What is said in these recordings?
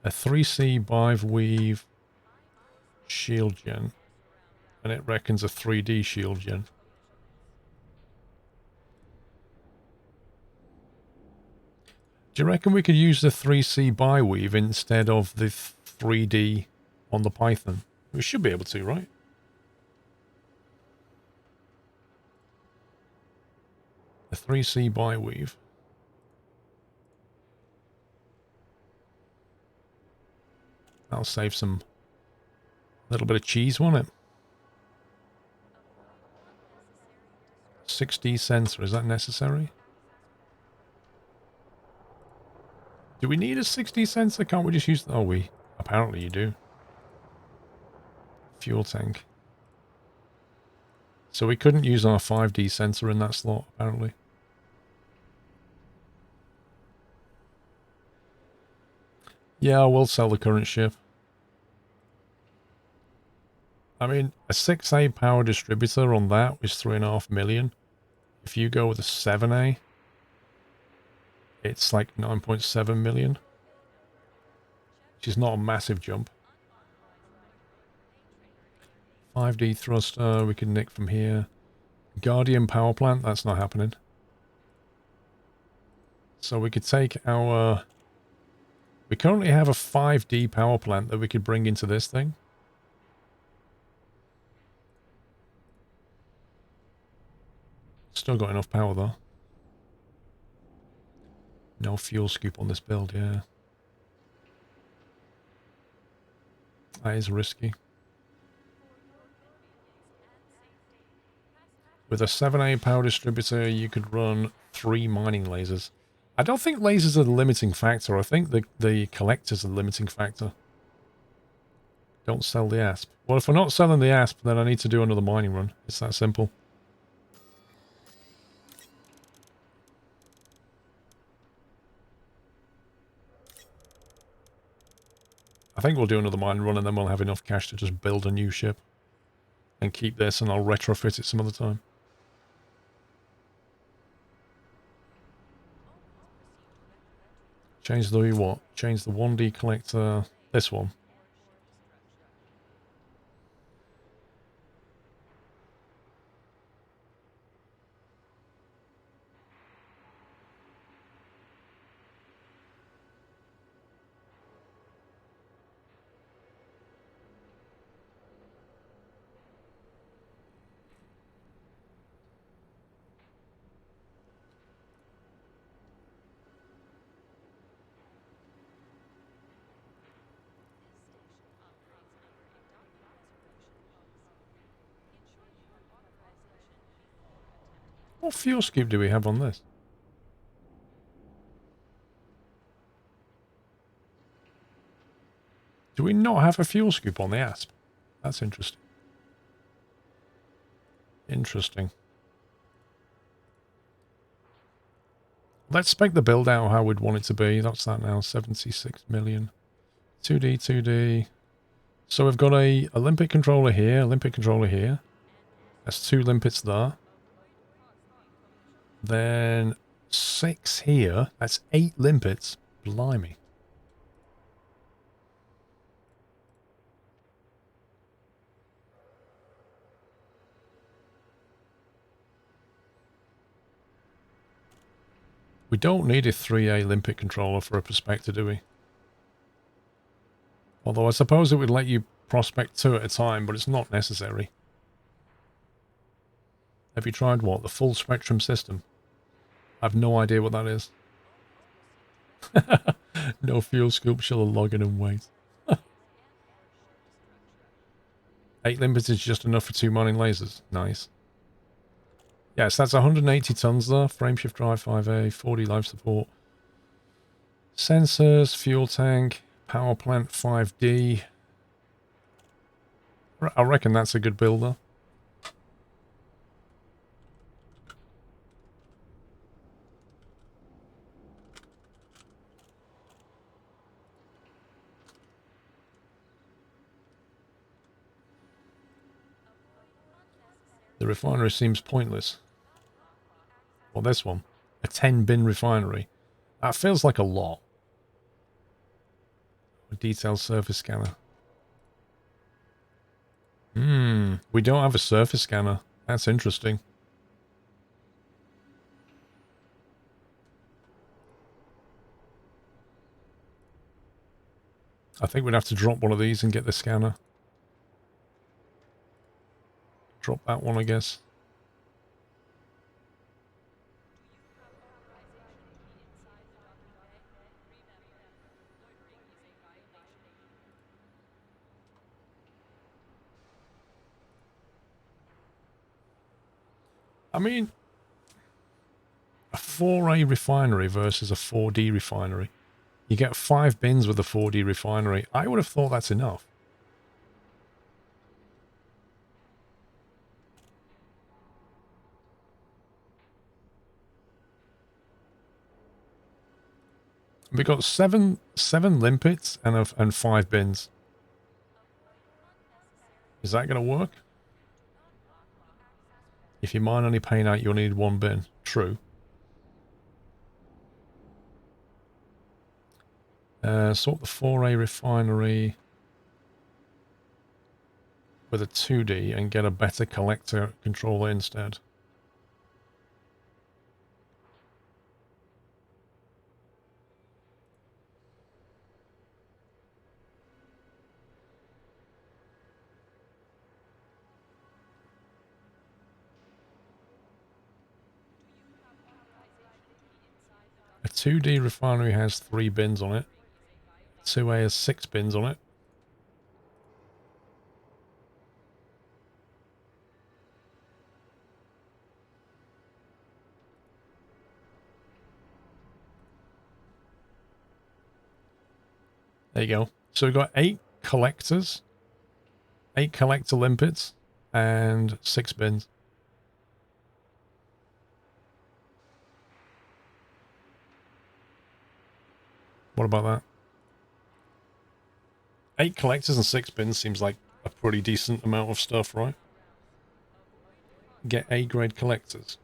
A 3C Bive Weave shield gen. And it reckons a 3D shield gen. Do you reckon we could use the 3C Biweave instead of the 3D on the Python? We should be able to, right? The 3C Biweave. That'll save some little bit of cheese, won't it? 6D sensor, is that necessary? Do we need a 6D sensor? Can't we just use... Oh, we... Apparently you do. Fuel tank. So we couldn't use our 5D sensor in that slot, apparently. Yeah, we'll sell the current ship. I mean, a 6A power distributor on that was 3.5 million. If you go with a 7A, it's like 9.7 million. Which is not a massive jump. 5D thruster, we can nick from here. Guardian power plant, that's not happening. So we could take our... We currently have a 5D power plant that we could bring into this thing. Still got enough power though. No fuel scoop on this build, yeah. That is risky. With a 7A power distributor, you could run 3 mining lasers. I don't think lasers are the limiting factor. I think the collectors are the limiting factor. Don't sell the ASP. Well, if we're not selling the ASP, then I need to do another mining run. It's that simple. I think we'll do another mining run and then we'll have enough cash to just build a new ship. And keep this and I'll retrofit it some other time. Change the what? Change the 1D collector. This one. What fuel scoop do we have on this? Do we not have a fuel scoop on the ASP? That's interesting. Interesting. Let's spec the build out how we'd want it to be. That's that now. 76 million. 2D, 2D. So we've got a Olympic controller here, Olympic controller here. That's 2 limpets there. Then 6 here. That's 8 limpets. Blimey. We don't need a 3A limpet controller for a prospector, do we? Although I suppose it would let you prospect 2 at a time, but it's not necessary. Have you tried what? The full spectrum system? I have no idea what that is. No fuel scoop, shall log in and wait. 8 limpets is just enough for 2 mining lasers. Nice. Yes, that's 180 tons there. Frameshift drive 5A, 40 life support. Sensors, fuel tank, power plant 5D. I reckon that's a good builder. The refinery seems pointless. Well, this one. A 10 bin refinery. That feels like a lot. A detailed surface scanner. We don't have a surface scanner. That's interesting. I think we'd have to drop one of these and get the scanner. Drop that one, I guess. I mean, a 4A refinery versus a 4D refinery. You get 5 bins with a 4D refinery. I would have thought that's enough. We got seven limpets and 5 bins. Is that going to work? If you mine only paying out, you'll need 1 bin. True. Sort the 4A refinery with a 2D and get a better collector controller instead. A 2D refinery has 3 bins on it. 2A has 6 bins on it. There you go. So we've got 8 collectors, 8 collector limpets, and 6 bins. What about that? 8 collectors and 6 bins seems like a pretty decent amount of stuff, right? Get A-grade collectors.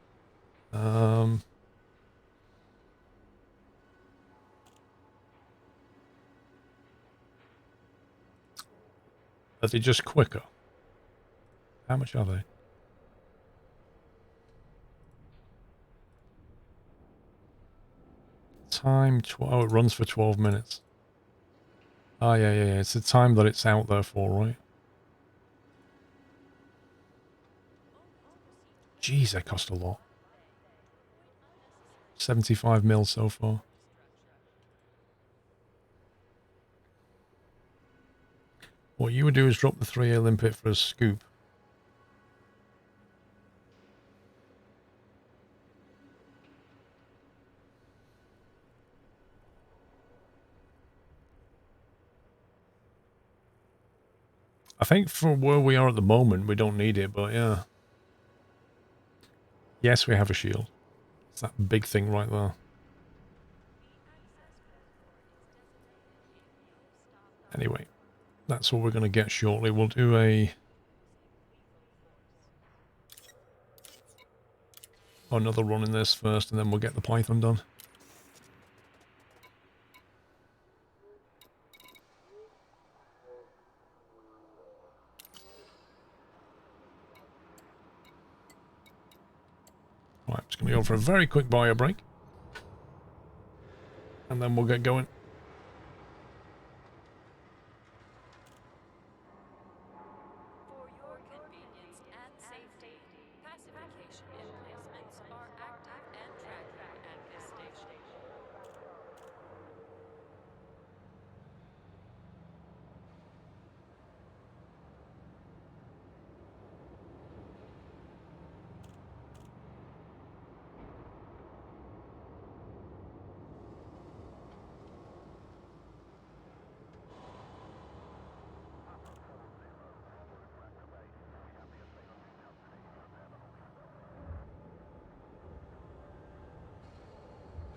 Are they just quicker? How much are they? Time, oh, it runs for 12 minutes. Oh, yeah. It's the time that it's out there for, right? Jeez, that cost a lot. 75 mil so far. What you would do is drop the 3A limpet for a scoop. I think for where we are at the moment, we don't need it, but yeah. Yes, we have a shield. It's that big thing right there. Anyway, that's what we're going to get shortly. We'll do another run in this first, and then we'll get the Python done. Right, I'm just going to go for a very quick bio break. And then we'll get going. For your convenience and safety, pacification emplacements are active and tracked at this station.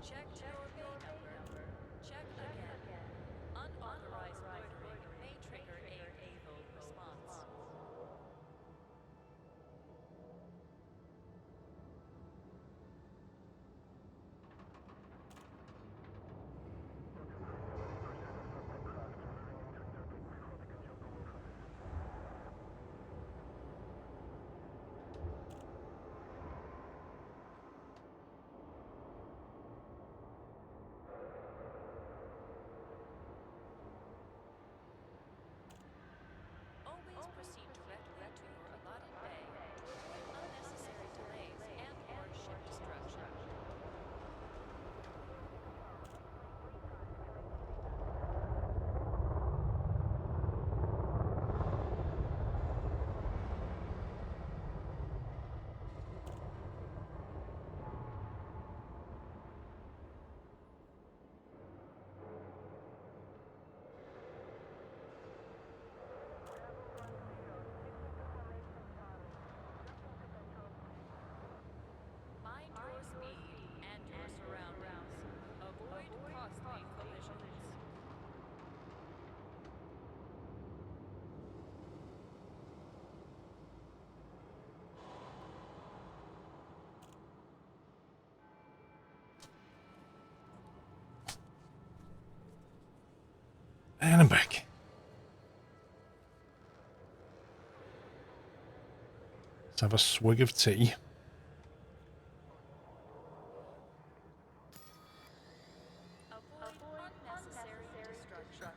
Check your bay number. Check again. Unauthorized loitering may trigger a AVO response. And I'm back. Let's have a swig of tea. Avoid unnecessary destruction.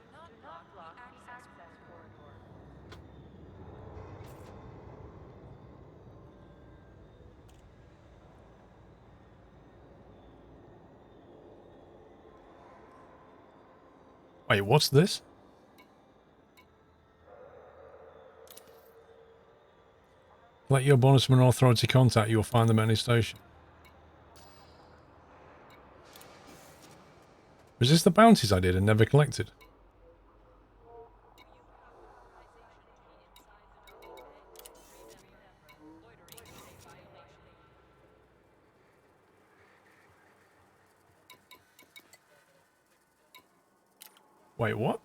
Do not block the access corridor. Wait, what's this? Let your bonusman authority contact you or find them at any station. Was this the bounties I did and never collected? Wait, what?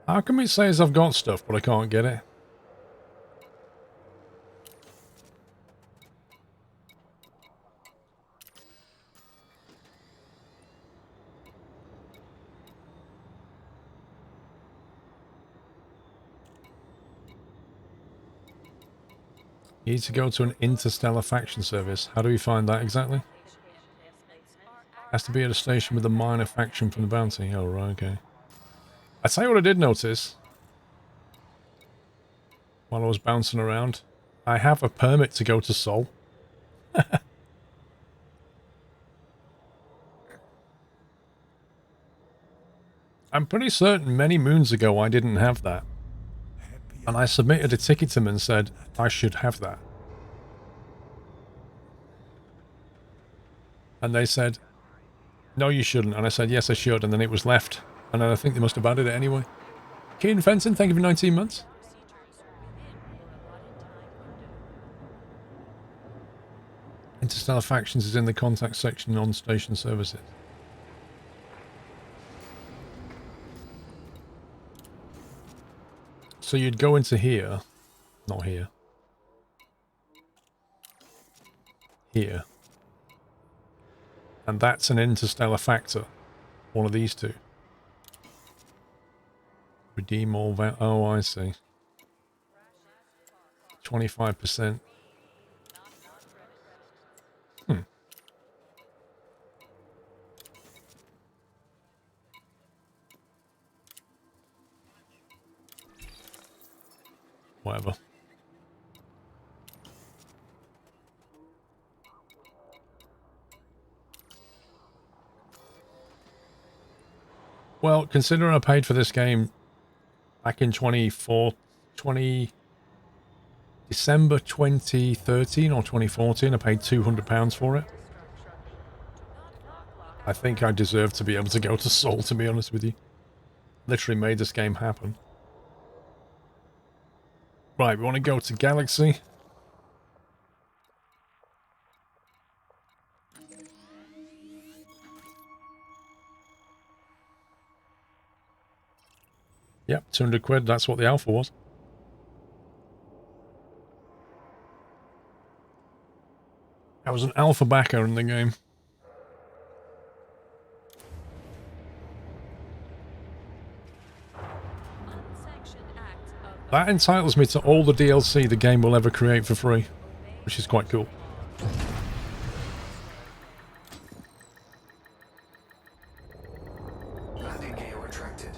How come it says I've got stuff, but I can't get it? You need to go to an interstellar faction service. How do we find that exactly? Has to be at a station with a minor faction from the bounty. Oh, right, okay. I tell you what I did notice while I was bouncing around. I have a permit to go to Sol. I'm pretty certain many moons ago I didn't have that. And I submitted a ticket to them and said I should have that. And they said, no, you shouldn't. And I said, yes, I should. And then it was left. And then I think they must have added it anyway. Keen Fenton, thank you for 19 months. Interstellar Factions is in the contact section on station services. So you'd go into here. Not here. Here. And that's an interstellar factor. One of these two. Redeem all that. Oh, I see. 25%. Whatever. Well, considering I paid for this game back in December 2013 or 2014, I paid £200 for it. I think I deserve to be able to go to Sol, to be honest with you. Literally made this game happen. Right, we want to go to Galaxy. Yep, 200 quid, that's what the alpha was. I was an alpha backer in the game. That entitles me to all the DLC the game will ever create for free, which is quite cool. Landing gear retracted.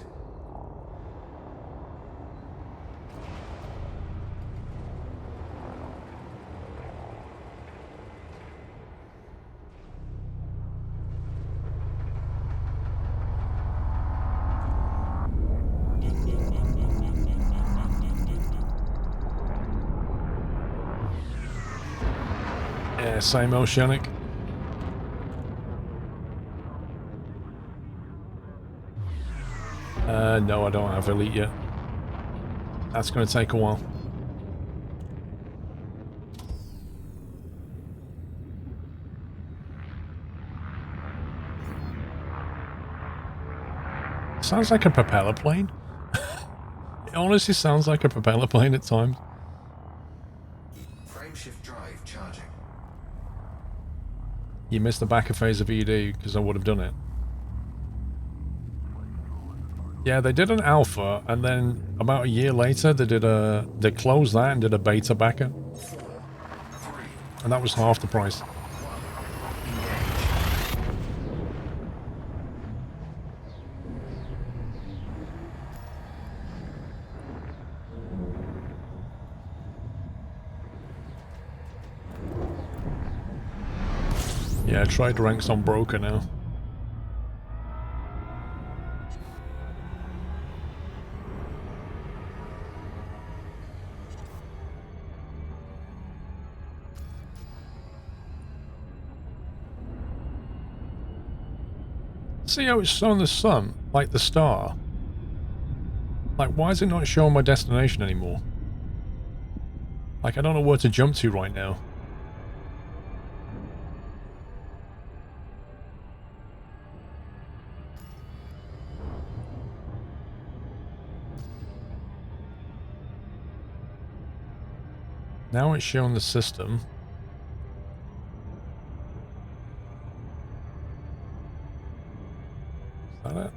Yeah, same oceanic. No, I don't have elite yet. That's going to take a while. Sounds like a propeller plane. It honestly sounds like a propeller plane at times. Frameshift drive charging. You missed the backer phase of ED because I would have done it. Yeah, they did an alpha, and then about a year later, they closed that and did a beta backer, and that was half the price. Yeah, trade ranks on broker now. See how it's showing the sun, like the star? Like, why is it not showing my destination anymore? Like, I don't know where to jump to right now. Now it's showing the system. Is that it?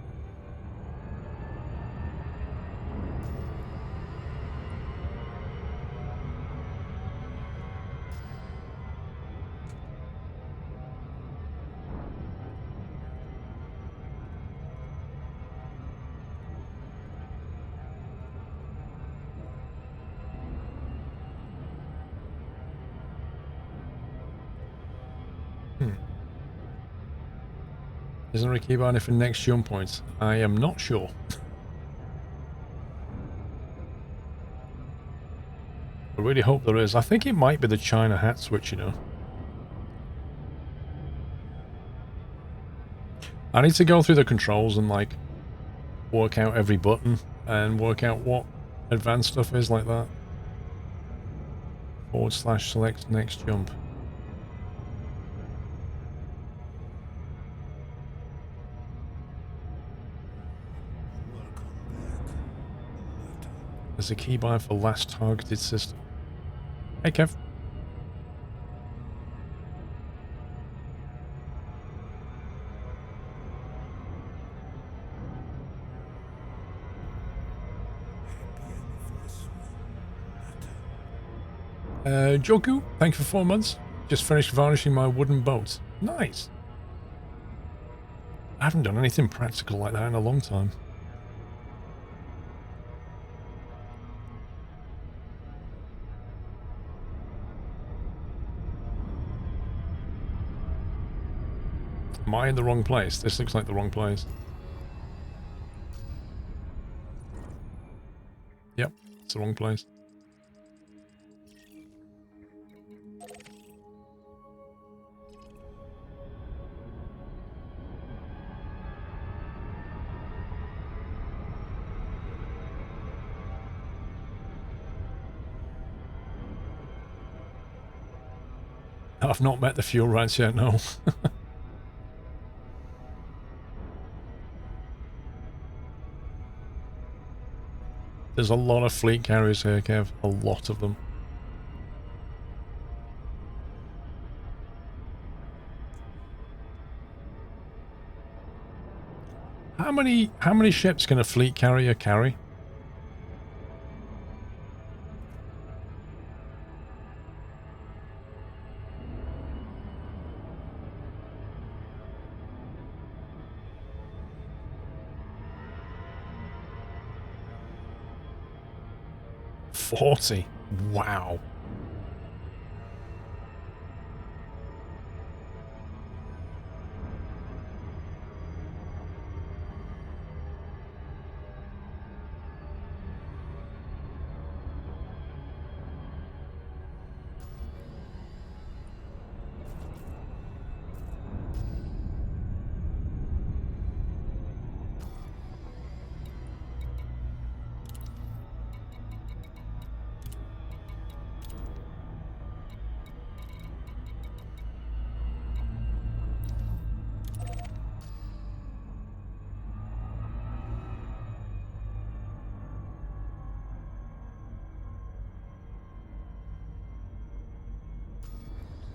Isn't there a keybind for next jump point? I am not sure. I really hope there is. I think it might be the China hat switch, you know. I need to go through the controls and, like, work out every button and work out what advanced stuff is like that. / select next jump. There's a keybind for last targeted system. Hey, Kev. Joku, thank you for 4 months. Just finished varnishing my wooden boat. Nice. I haven't done anything practical like that in a long time. Am I in the wrong place? This looks like the wrong place. Yep, it's the wrong place. I've not met the fuel rats yet, no. There's a lot of fleet carriers here, Kev. A lot of them. How many ships can a fleet carrier carry? $40. Wow.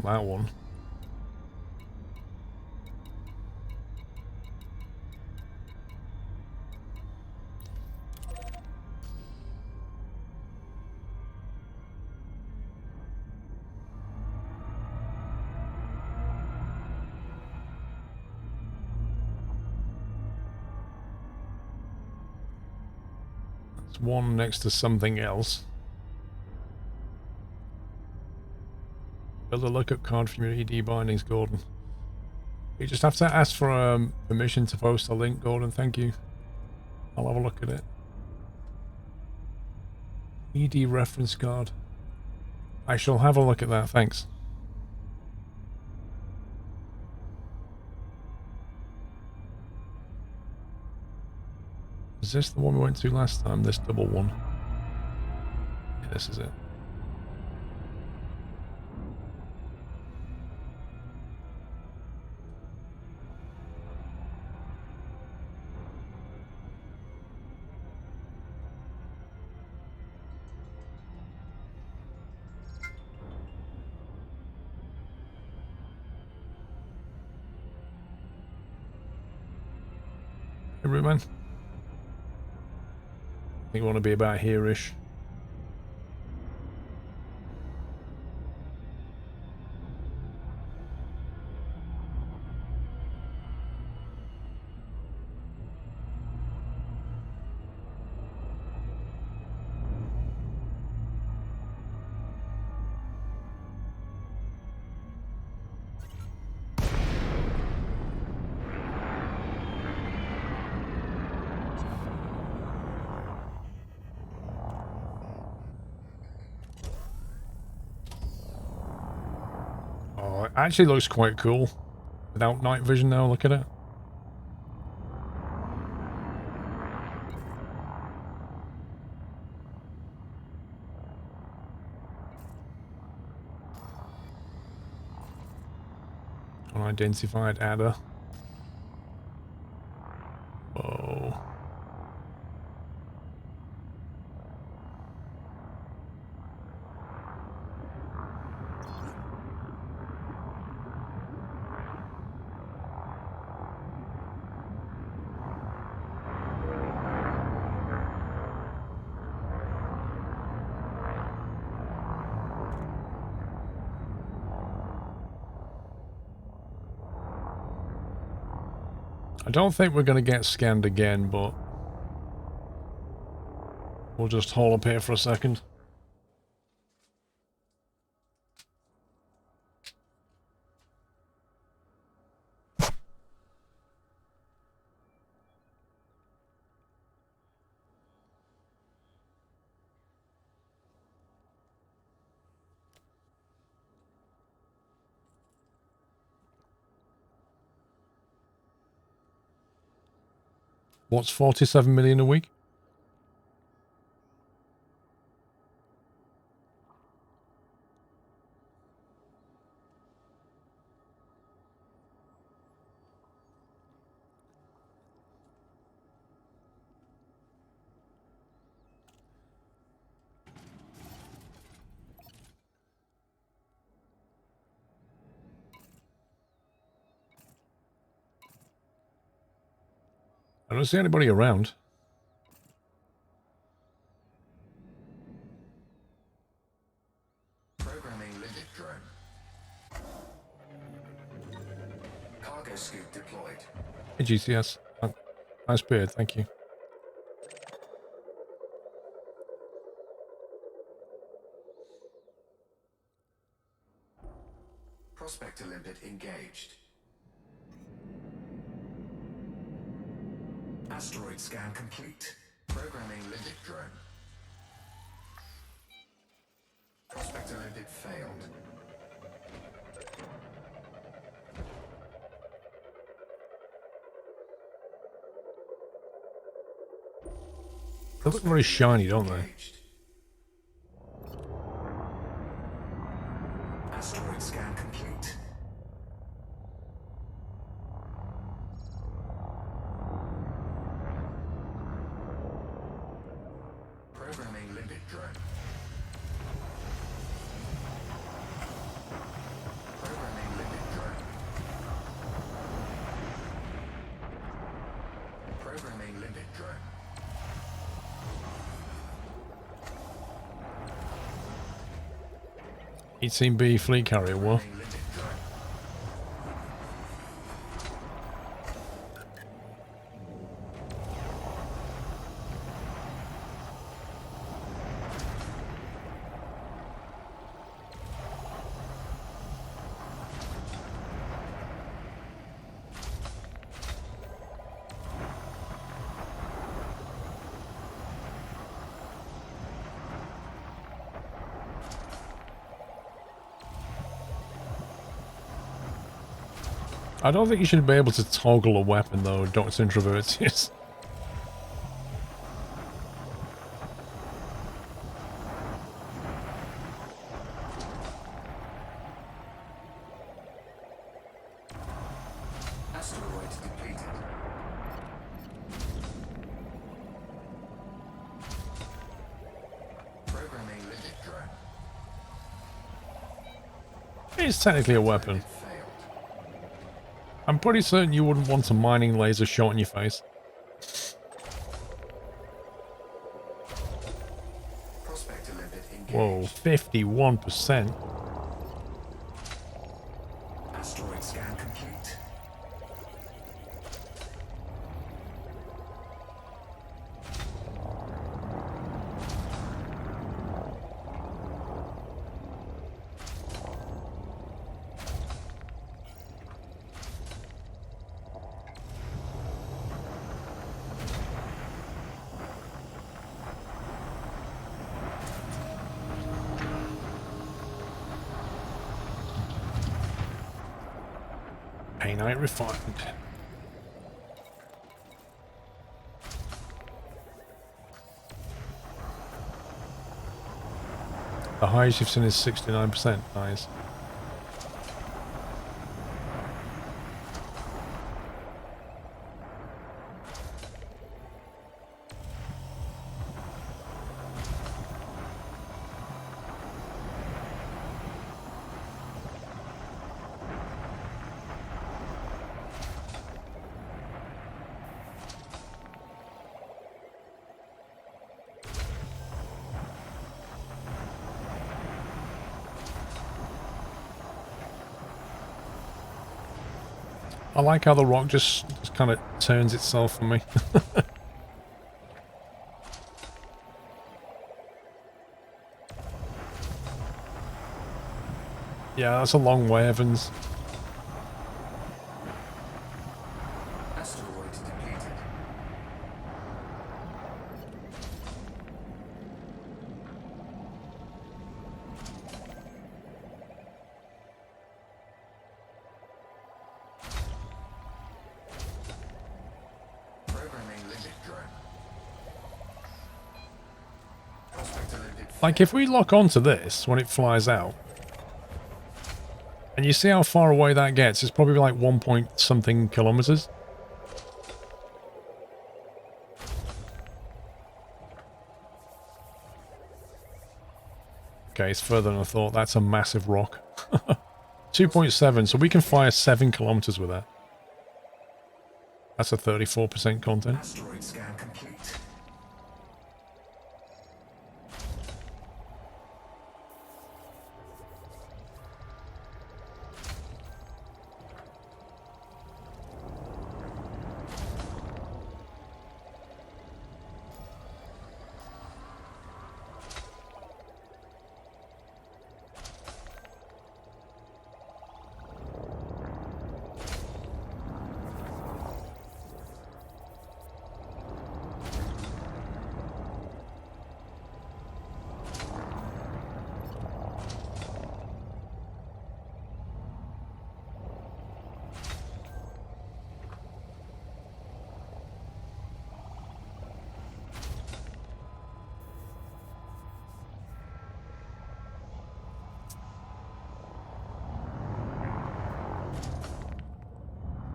That one. There's one next to something else. Build a lookup card from your ED bindings, Gordon. You just have to ask for permission to post a link, Gordon. Thank you. I'll have a look at it. ED reference card. I shall have a look at that, thanks. Is this the one we went to last time? This double one? Yeah, this is it. Hey, Rootman. I think we want to be about here-ish. Oh, it actually looks quite cool. Without night vision now, look at it. Unidentified adder. Whoa. I don't think we're going to get scanned again, but we'll just haul up here for a second. What's 47 million a week? I don't see anybody around. Programming limit drone. Cargo scoop deployed. Hey, GCS. Nice beard, thank you. Prospector limpet engaged. Asteroid scan complete. Programming limit drone. Prospector limpet failed. They look very shiny, don't they? Engaged. Asteroid scan complete. Programming limit drone. Programming limit drone. Programming limit drone. 18B fleet carrier, what? Programming limit drone. I don't think you should be able to toggle a weapon though, Dr. Introvertius. Asteroid depleted. Programming limit drone. It's technically a weapon. Failed. I'm pretty certain you wouldn't want a mining laser shot in your face. Prospector limit engaged. Whoa, 51%. Asteroid scan complete. Painite refined. The highest you've seen is 69%. Nice. I like how the rock just kind of turns itself for me. Yeah, that's a long way, Evans. Asteroid depleted. Programming limit drone. Prospector limit Like, if we lock onto this when it flies out, and you see how far away that gets, it's probably like 1 point something kilometers. Okay, it's further than I thought. That's a massive rock. 2.7, so we can fire 7 kilometers with that. That's a 34% content. asteroid scan complete.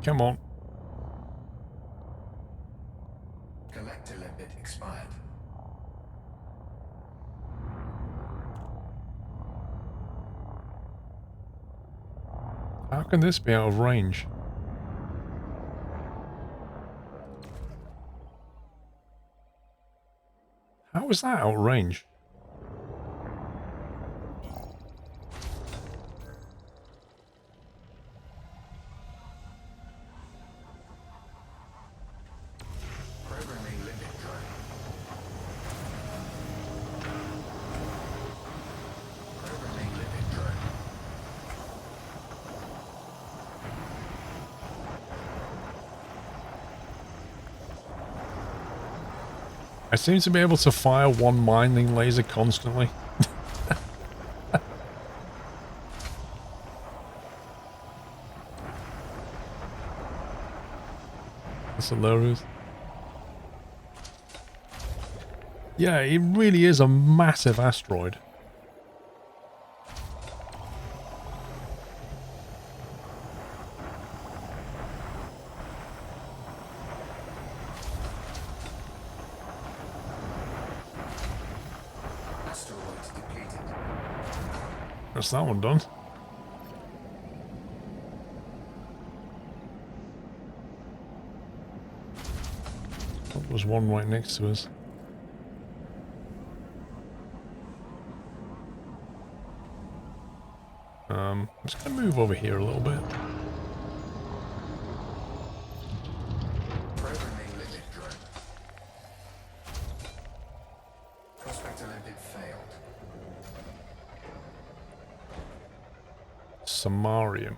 Come on. Collector limit expired. How can this be out of range? How is that out of range? Programming limit drone. Programming limit drone. I seem to be able to fire one mining laser constantly. That's hilarious. Yeah, it really is a massive asteroid. Asteroid depleted. That's that one done. Oh, there's one right next to us. I'm just going to move over here a little bit. Programming limit drone. Prospect Olympic failed. Samarium.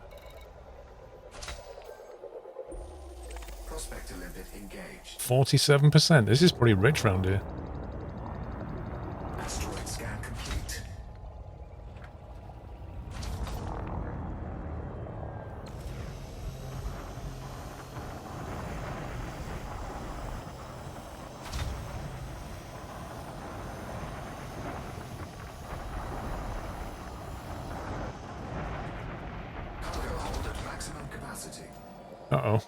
Prospect Olympic engaged. 47%. This is pretty rich round here. Asteroid scan complete. Cargo hold at maximum capacity. Uh-oh.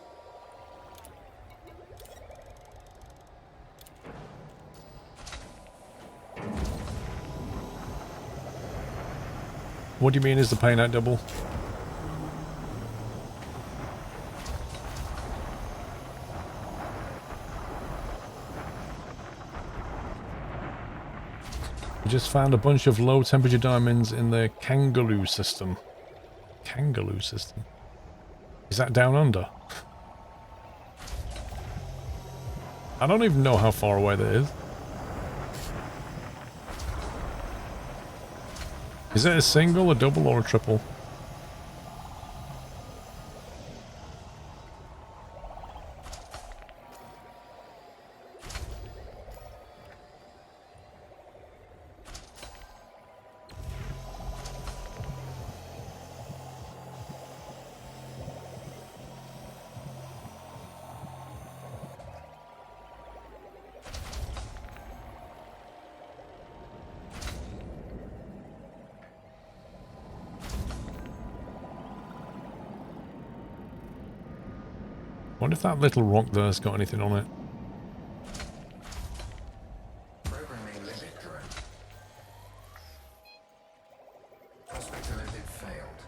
What do you mean is the pain out double? We just found a bunch of low temperature diamonds in the Kangaroo system. Kangaroo system? Is that down under? I don't even know how far away that is. Is it a single, a double, or a triple? Wonder if that little rock there's got anything on it. Programming limit drone. Prospect Olympic failed.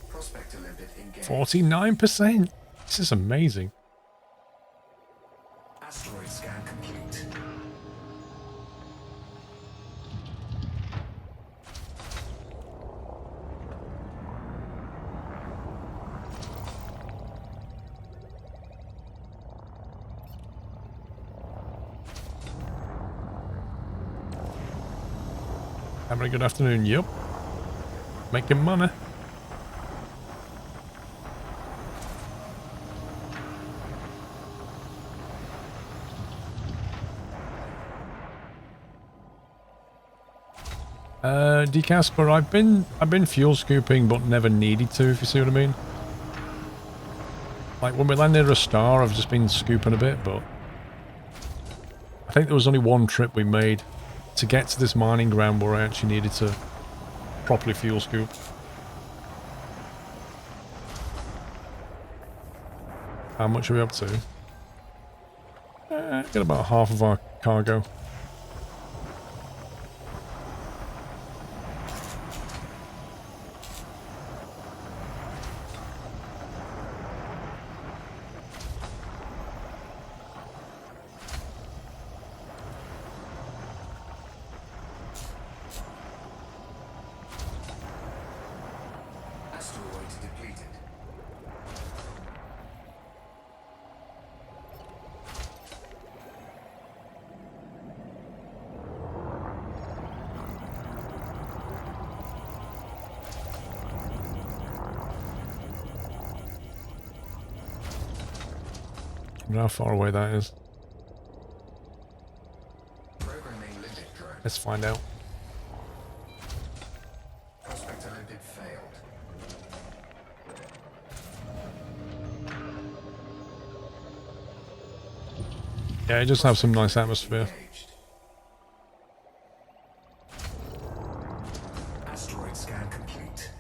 Prospect Olympic engaged. 49%! This is amazing. Asteroid scan complete. Having a good afternoon, yup. Making money. Decasper, I've been fuel scooping but never needed to, if you see what I mean. Like when we landed a star, I've just been scooping a bit, but I think there was only one trip we made to get to this mining ground where I actually needed to properly fuel scoop. How much are we up to? Got about half of our cargo. Asteroid depleted. I wonder how far away that is. Programming limit drone. Let's find out. Yeah, it does have some nice atmosphere. Engaged. Asteroid scan complete.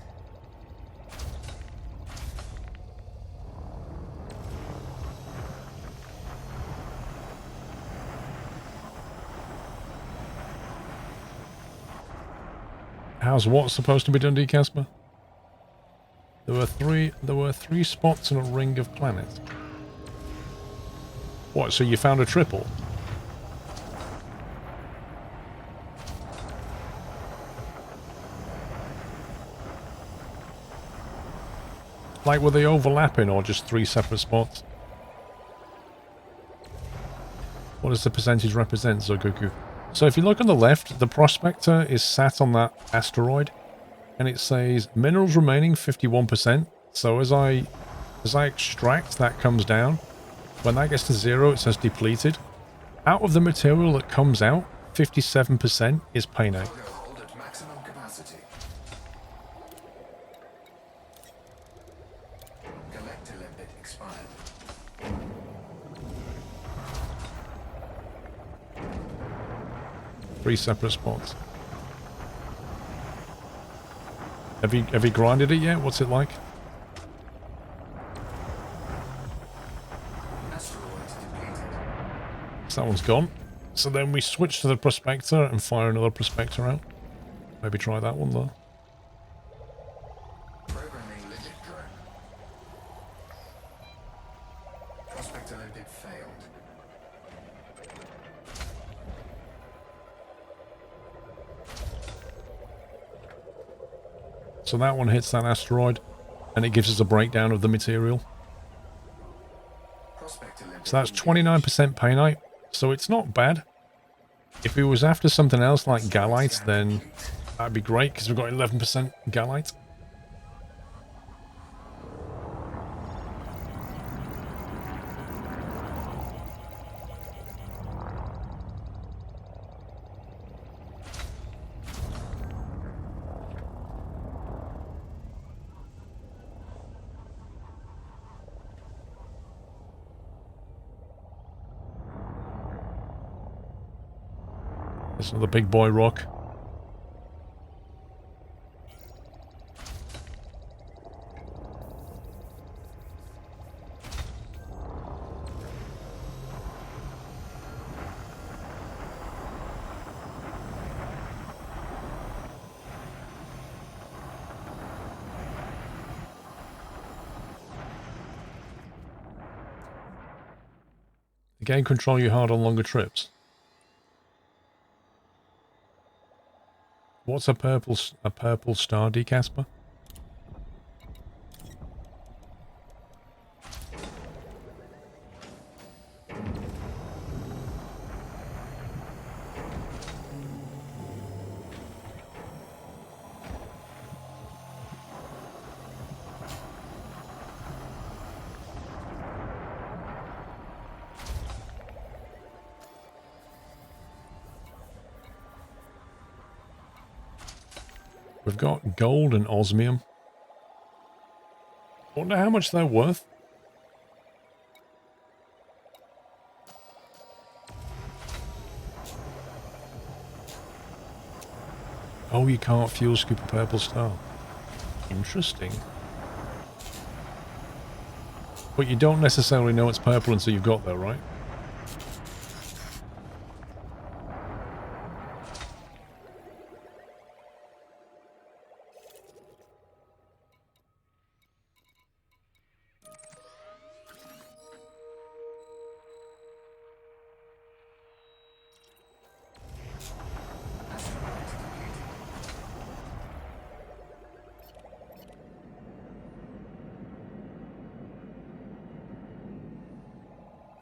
How's what supposed to be done, D. Casper? There were three spots in a ring of planets. What, so you found a triple? Like, were they overlapping or just three separate spots? What does the percentage represent, Zogoku? So if you look on the left, the prospector is sat on that asteroid, and it says minerals remaining 51%. So as I extract, that comes down. When that gets to 0, it says depleted. Out of the material that comes out, 57% is painite. Cargo hold at maximum capacity. Collector limit expired. Three separate spots. Have you grinded it yet? What's it like? Asteroid depleted. So that one's gone. So then we switch to the prospector and fire another prospector out. Maybe try that one though. Programming limit drone. Prospector limit failed. So that one hits that asteroid, and it gives us a breakdown of the material. Prospector limit So that's engaged. 29% painite, so it's not bad. If it was after something else like gallite, then that'd be great, because we've got 11% gallite. There's another big boy rock. The game control you hard on longer trips. What's a purple star, D. Casper? We've got gold and osmium. Wonder how much they're worth. Oh, you can't fuel scoop a purple star. Interesting. But you don't necessarily know it's purple until you've got there, right?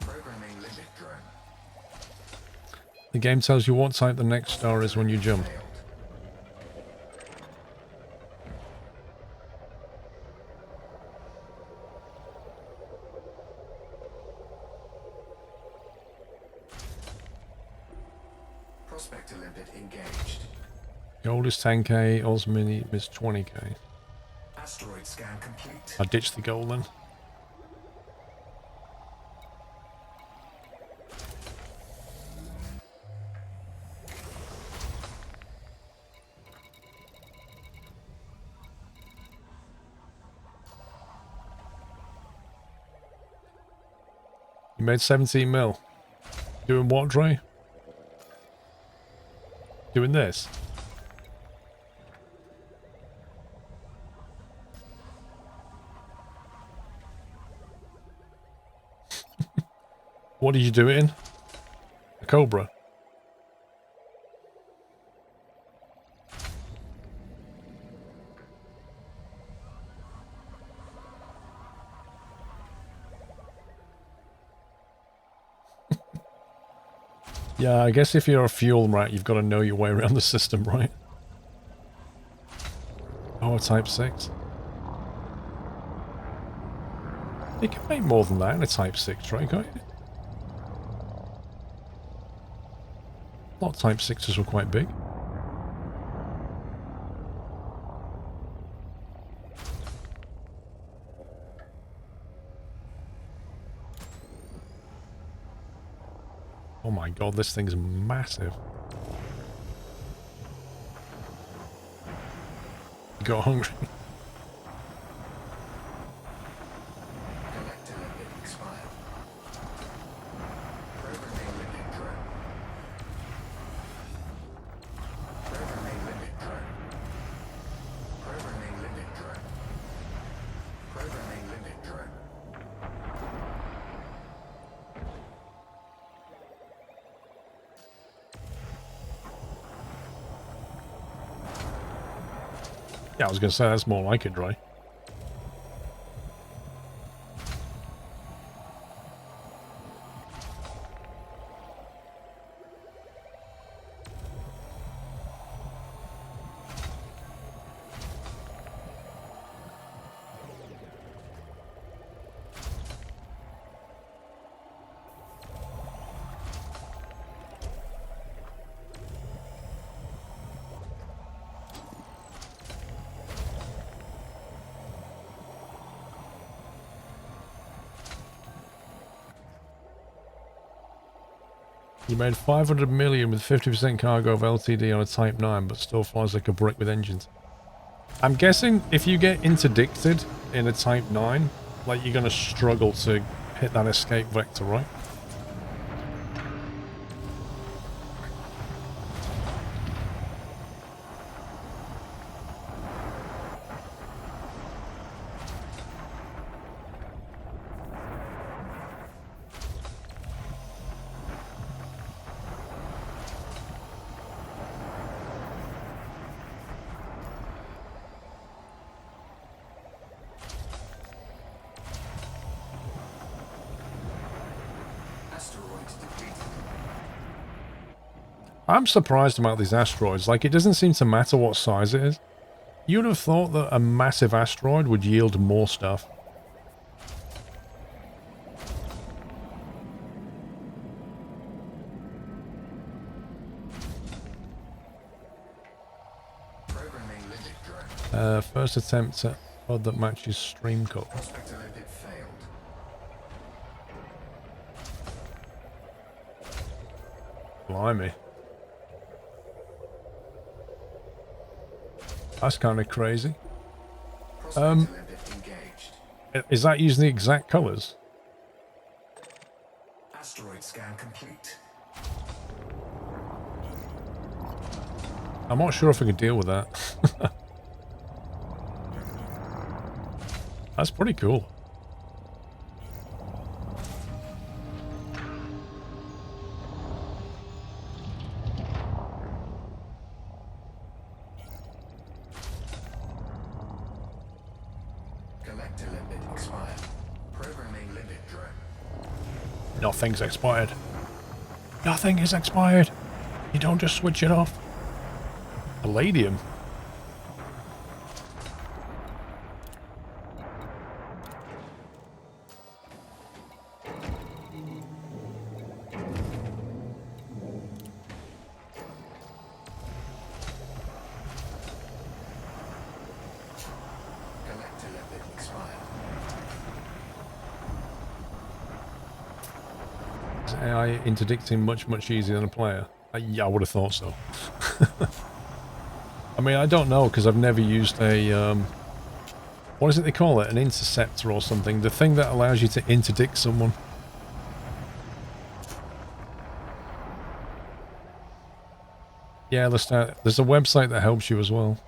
Programming limit drone. The game tells you what type the next star is when you jump. Failed. Prospector limit engaged. Gold is 10k, osmium is 20k. Asteroid scan complete. I ditched the gold then. You made 17 mil. Doing what, Dre? Doing this? What did you do it in? A Cobra. Yeah, I guess if you're a fuel rat, you've got to know your way around the system, right? Oh, Type 6. You can make more than that in a Type 6, right, can't you? A lot of Type 6s were quite big. Oh my god, this thing's massive. You got hungry. Collector limit expired. Programming limit drone. Programming limit drone. Programming limit drone. Programming limit drone. Yeah, I was going to say that's more like it, right? You made 500 million with 50% cargo of LTD on a Type 9, but still flies like a brick with engines. I'm guessing if you get interdicted in a Type 9, like you're going to struggle to hit that escape vector, right? Asteroids depleted. I'm surprised about these asteroids. Like, it doesn't seem to matter what size it is. You'd have thought that a massive asteroid would yield more stuff. Programming limit drone. First attempt at pod that matches stream code. Prospector limit failed. Blimey. That's kind of crazy. Prospector limit engaged. Is that using the exact colours? Asteroid scan complete. I'm not sure if I can deal with that. That's pretty cool. Collector limit expired. Programming limit drone. Nothing's expired. Nothing is expired. You don't just switch it off. Palladium. Collector limit expired. Is AI interdicting much easier than a player? Yeah, I would have thought so. I mean, I don't know because I've never used a what is it they call it? An interceptor or something? The thing that allows you to interdict someone. Yeah, there's a website that helps you as well.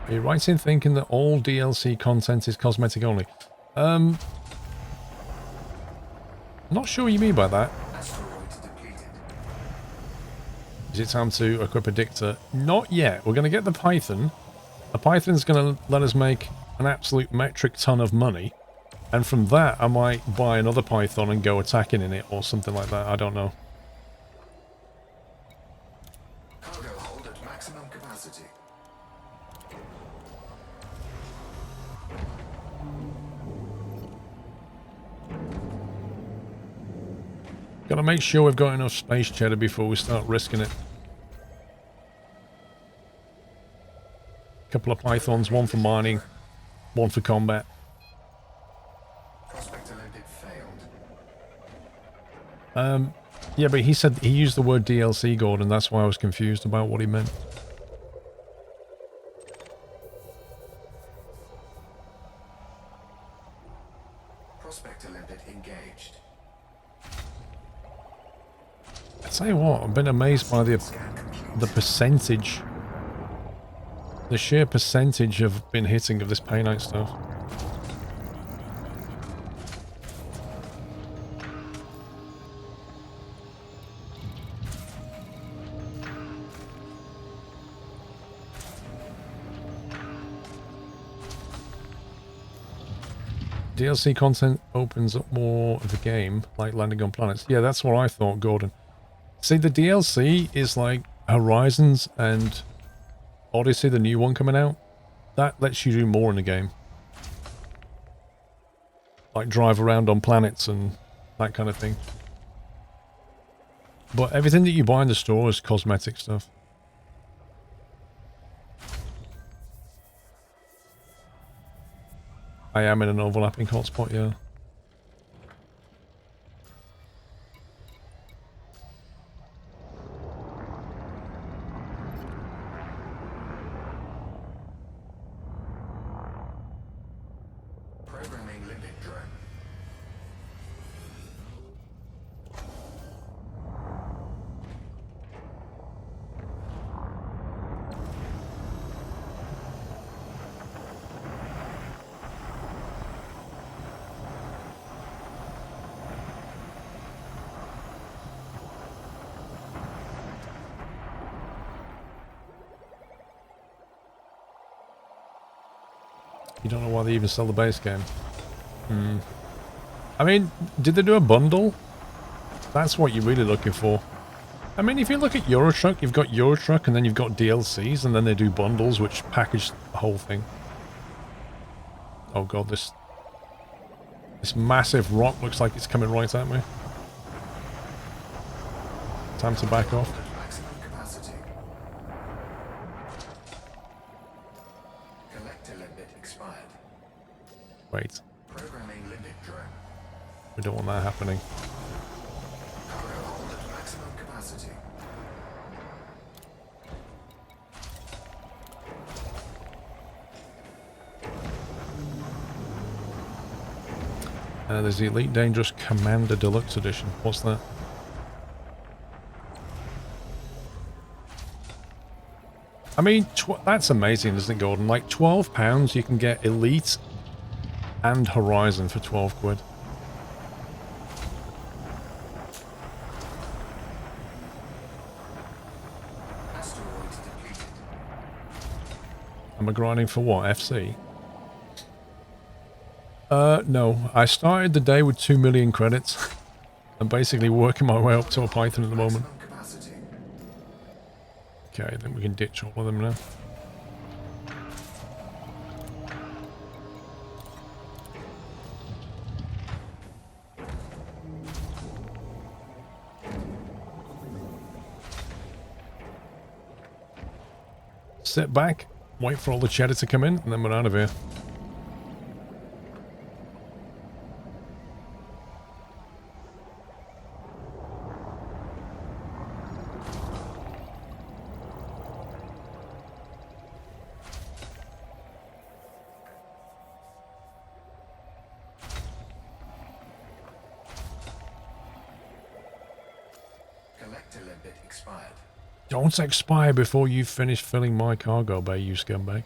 Are you right in thinking that all DLC content is cosmetic only? I'm not sure what you mean by that. Asteroids depleted. Is it time to equip a dictator? Not yet. We're going to get the Python. The Python's going to let us make an absolute metric ton of money. And from that, I might buy another Python and go attacking in it or something like that. I don't know. Cargo hold at maximum capacity. Got to make sure we've got enough space cheddar before we start risking it. Couple of Pythons, one for mining, one for combat. Prospect Olympic failed. Yeah, but he said he used the word DLC, Gordon. That's why I was confused about what he meant. Prospect Olympic engaged. I tell you what, I've been amazed by the percentage, the sheer percentage of been hitting of this Pay Night stuff. DLC content opens up more of the game, like landing on planets. Yeah, that's what I thought, Gordon. See, the DLC is like Horizons and Odyssey, the new one coming out. That lets you do more in the game. Like drive around on planets and that kind of thing. But everything that you buy in the store is cosmetic stuff. I am in an overlapping hotspot, yeah. Programming limit drone. You don't know why they even sell the base game. I mean, did they do a bundle? That's what you're really looking for. I mean, if you look at Eurotruck, you've got Eurotruck and then you've got DLCs and then they do bundles which package the whole thing. Oh god, this massive rock looks like it's coming right at me. Time to back off. At maximum capacity. Collector limit expired. Wait, Programming limit drone. we don't want that happening. Cargo hold at maximum capacity. There's the Elite Dangerous Commander Deluxe Edition. What's that? I mean, that's amazing, isn't it, Gordon? Like, £12 you can get Elite and Horizon for 12 quid. Asteroids depleted. Am I grinding for what? FC? No. I started the day with 2 million credits. I'm basically working my way up to a Python at the moment. Maximum capacity. Okay, I think we can ditch all of them now. Sit back, wait for all the cheddar to come in, and then we're out of here. expired. Don't expire before you've finished filling my cargo bay, you scumbag.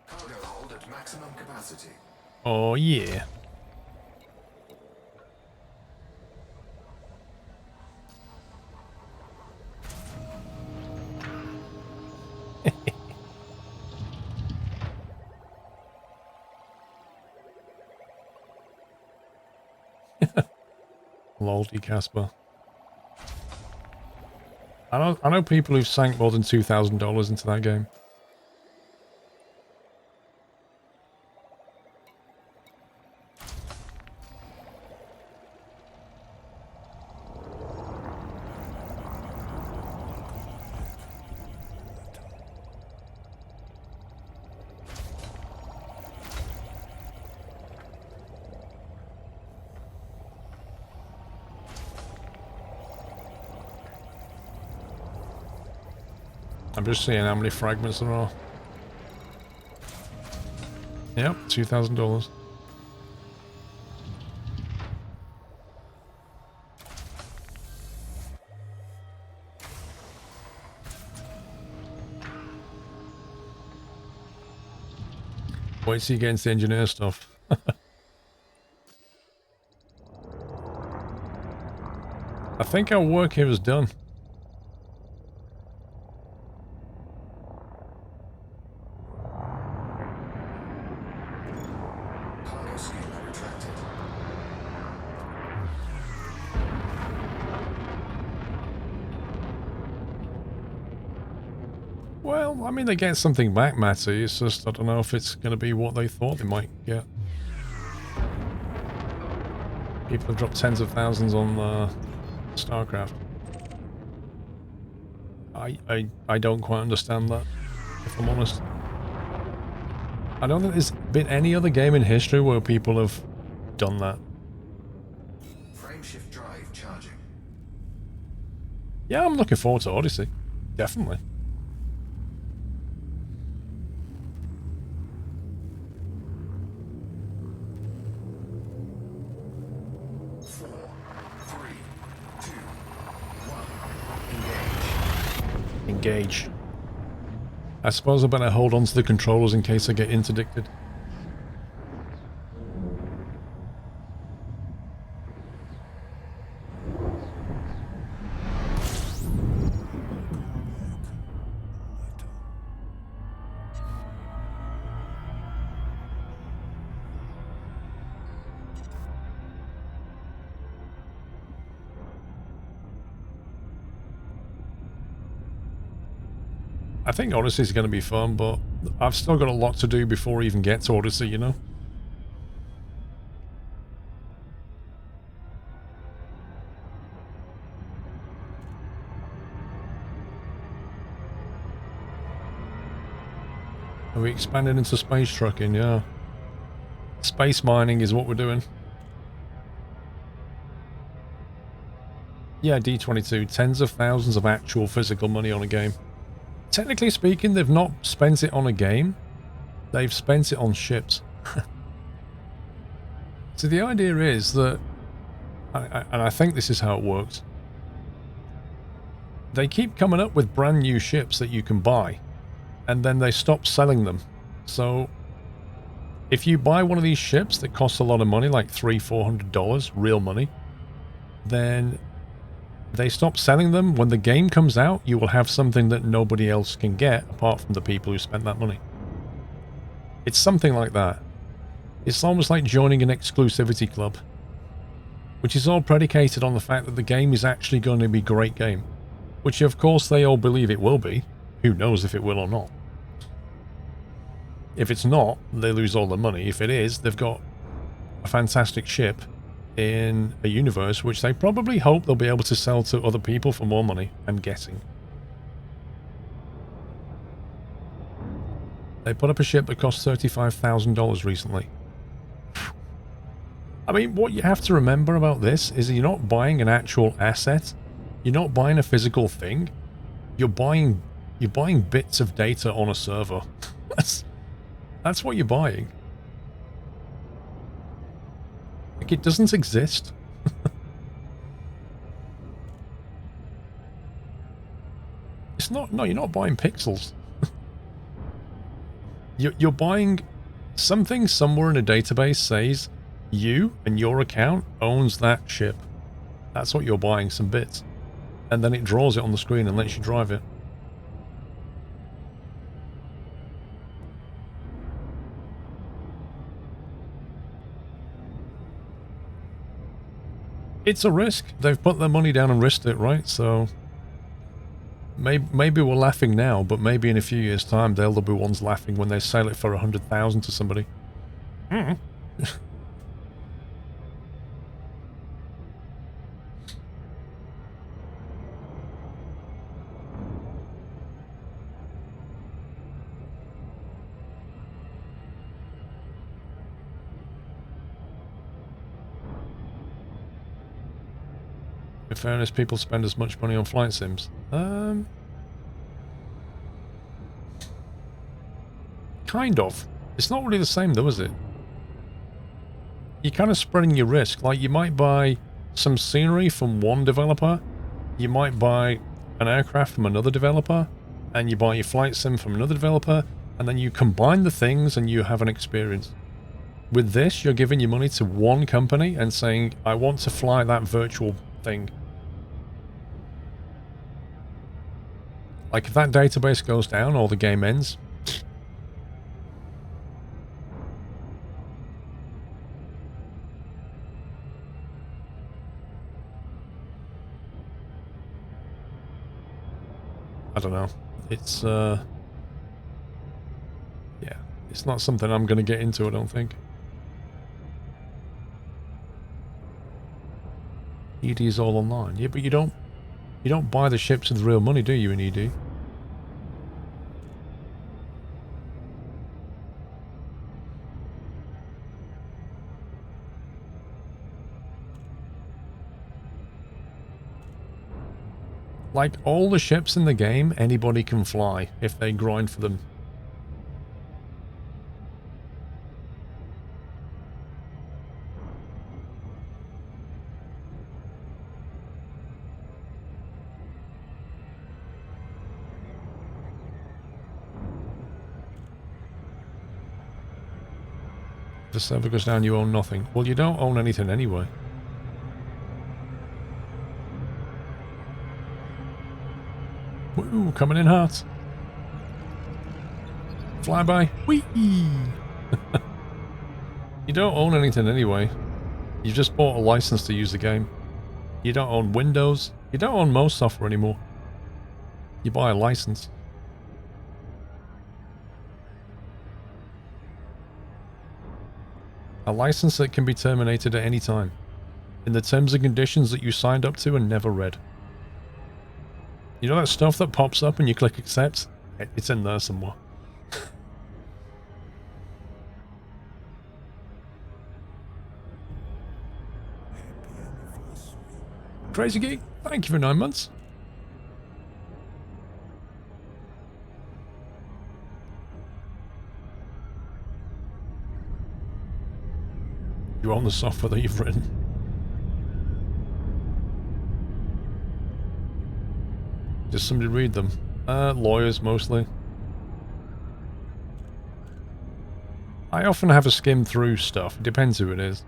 Cargo hold at maximum capacity. Oh, yeah. Loldy Casper. I know people who've sank more than $2,000 into that game. I'm just seeing how many fragments there are. Yep, $2,000. Wait till you get into the engineer stuff. I think our work here is done. Cargo scanner retracted. Well, I mean, they get something back, Matty. It's just, I don't know if it's going to be what they thought they might get. People have dropped tens of thousands on StarCraft. I don't quite understand that, if I'm honest. I don't think there's been any other game in history where people have done that. Frameshift drive charging. Yeah, I'm looking forward to Odyssey. Definitely. Engage. I suppose I better hold on to the controllers in case I get interdicted. I think Odyssey's going to be fun, but I've still got a lot to do before I even get to Odyssey, you know? Are we expanding into space trucking? Yeah. Space mining is what we're doing. Yeah, D22. Tens of thousands of actual physical money on a game. Technically speaking, they've not spent it on a game. They've spent it on ships. So the idea is that, and I think this is how it works, they keep coming up with brand new ships that you can buy, and then they stop selling them. So if you buy one of these ships that costs a lot of money, like $300–400 real money, then they stop selling them. When the game comes out, you will have something that nobody else can get apart from the people who spent that money. It's something like that. It's almost like joining an exclusivity club, which is all predicated on the fact that the game is actually going to be a great game, which of course they all believe it will be. Who knows if it will or not. If it's not, they lose all the money. If it is, they've got a fantastic ship in a universe which they probably hope they'll be able to sell to other people for more money, I'm guessing. They put up a ship that cost $35,000 recently. I mean, what you have to remember about this is you're not buying an actual asset. You're not buying a physical thing. You're buying bits of data on a server. That's what you're buying. Like, it doesn't exist. It's not... No, you're not buying pixels. You're buying something somewhere in a database says you and your account owns that ship. That's what you're buying, some bits. And then it draws it on the screen and lets you drive it. It's a risk. They've put their money down and risked it, right? So maybe we're laughing now, but maybe in a few years' time they'll be ones laughing when they sell it for 100,000 to somebody. Mm. In fairness, people spend as much money on flight sims. Kind of. It's not really the same though, is it? You're kind of spreading your risk. Like, you might buy some scenery from one developer, you might buy an aircraft from another developer, and you buy your flight sim from another developer, and then you combine the things and you have an experience. With this, you're giving your money to one company and saying, I want to fly that virtual thing. Like, if that database goes down or the game ends... I don't know. It's, yeah. It's not something I'm going to get into, I don't think. ED is all online. Yeah, but you don't buy the ships with real money, do you, in ED? Like, all the ships in the game, anybody can fly if they grind for them. If the server goes down, you own nothing. Well, you don't own anything anyway. Woo, coming in hot. Flyby. Whee! You don't own anything anyway. You just bought a license to use the game. You don't own Windows. You don't own most software anymore. You buy a license. A license that can be terminated at any time. In the terms and conditions that you signed up to and never read. You know that stuff that pops up and you click accept? It's in there somewhere. Crazy Geek, thank you for 9 months. You own the software that you've written. Does somebody read them? Lawyers, mostly. I often have a skim through stuff. It depends who it is.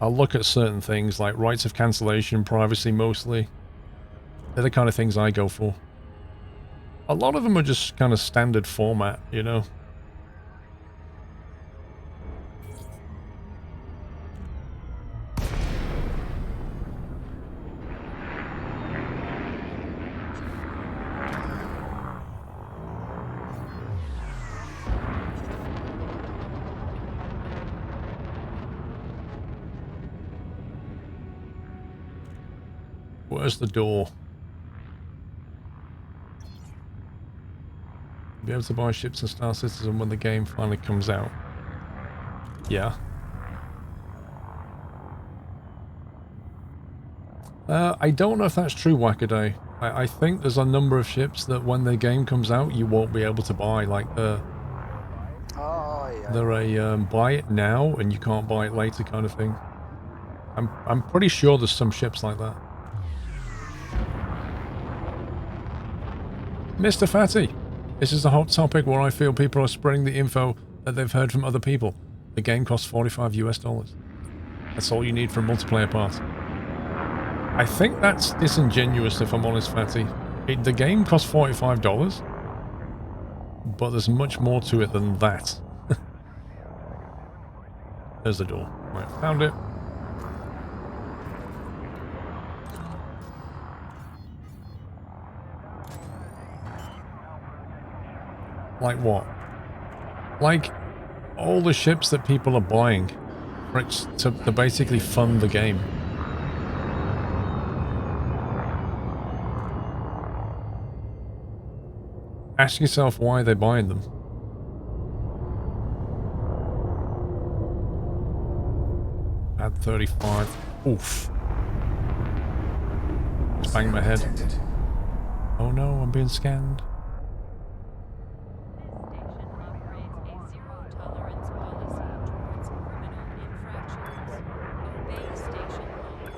I'll look at certain things, like rights of cancellation, privacy, mostly. They're the kind of things I go for. A lot of them are just kind of standard format, you know? Where's the door? Be able to buy ships and Star Citizen when the game finally comes out. Yeah. I don't know if that's true, Wackaday. I think there's a number of ships that when the game comes out you won't be able to buy, like the They're a buy it now and you can't buy it later kind of thing. I'm pretty sure there's some ships like that. Mr. Fatty, this is a hot topic where I feel people are spreading the info that they've heard from other people. The game costs $45 US. That's all you need for a multiplayer part. I think that's disingenuous if I'm honest, Fatty. The game costs $45, but there's much more to it than that. There's the door. Right, found it. Like what? Like all the ships that people are buying for it to basically fund the game. Ask yourself why they're buying them. Add 35. Oof. Just banged my head. Detected. Oh no, I'm being scanned. This station operates a zero-tolerance policy towards criminal infractions. Obey station law.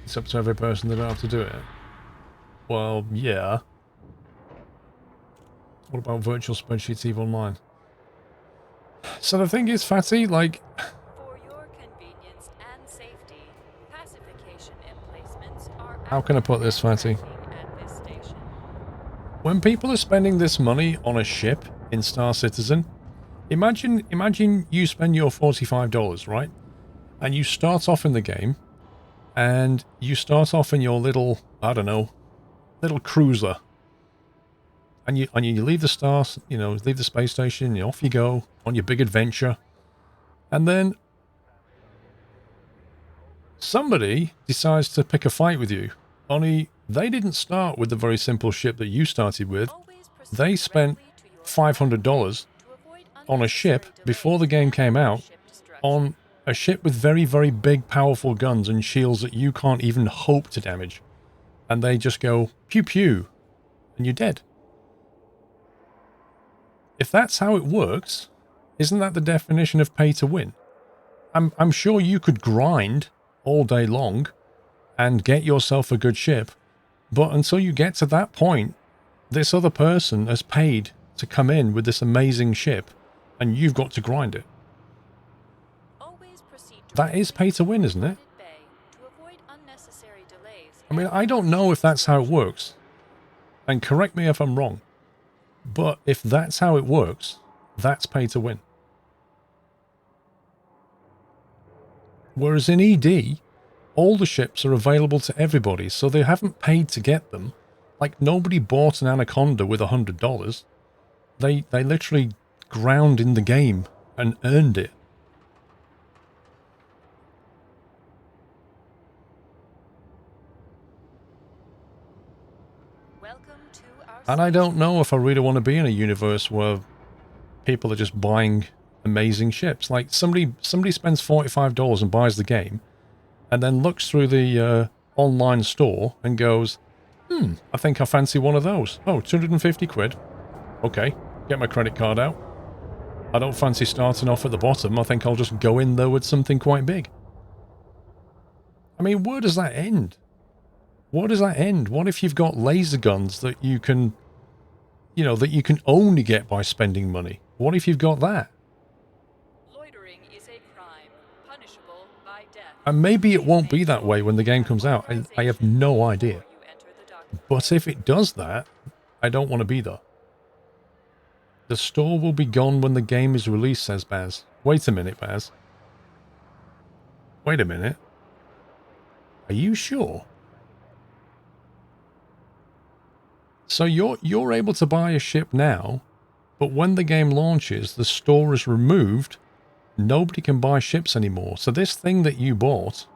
It's up to every person, they don't have to do it. Well, yeah. What about virtual spreadsheets EVE Online? So the thing is, Fatty, like, For your convenience and safety, pacification emplacements are how can I put this, Fatty? at this station. When people are spending this money on a ship in Star Citizen, imagine you spend your $45, right? And you start off in the game, and you start off in your little, I don't know, little cruiser. And you leave the stars, you know, leave the space station, and off you go on your big adventure. And then somebody decides to pick a fight with you. Only they didn't start with the very simple ship that you started with. Always proceed They spent directly to your $500 to avoid on a ship unnecessary before the delays game and came out, ship destruction. on a ship with very, very big, powerful guns and shields that you can't even hope to damage. And they just go, pew pew, and you're dead. If that's how it works, isn't that the definition of pay to win? I'm sure you could grind all day long and get yourself a good ship, but until you get to that point, this other person has paid to come in with this amazing ship, and you've got to grind it. Always proceed That is pay to win, isn't it? Bay to avoid unnecessary delays. I mean, I don't know if that's how it works, and correct me if I'm wrong, but if that's how it works, that's pay to win. Whereas in ED, all the ships are available to everybody, so they haven't paid to get them. Like, nobody bought an Anaconda with $100. They literally ground in the game and earned it. Welcome to our And I don't know if I really want to be in a universe where people are just buying amazing ships. Like, somebody spends $45 and buys the game, and then looks through the online store and goes, I think I fancy one of those. Oh, 250 quid. Okay, get my credit card out. I don't fancy starting off at the bottom. I think I'll just go in there with something quite big. I mean, where does that end? Where does that end? What if you've got laser guns that you can, you know, that you can only get by spending money? What if you've got that? Loitering is a crime, punishable by death. And maybe it won't be that way when the game comes out. I have no idea. You enter the document. But if it does that, I don't want to be there. The store will be gone when the game is released, says Baz. Wait a minute, Baz. Wait a minute. Are you sure? So you're able to buy a ship now, but when the game launches, the store is removed. Nobody can buy ships anymore. So this thing that you bought,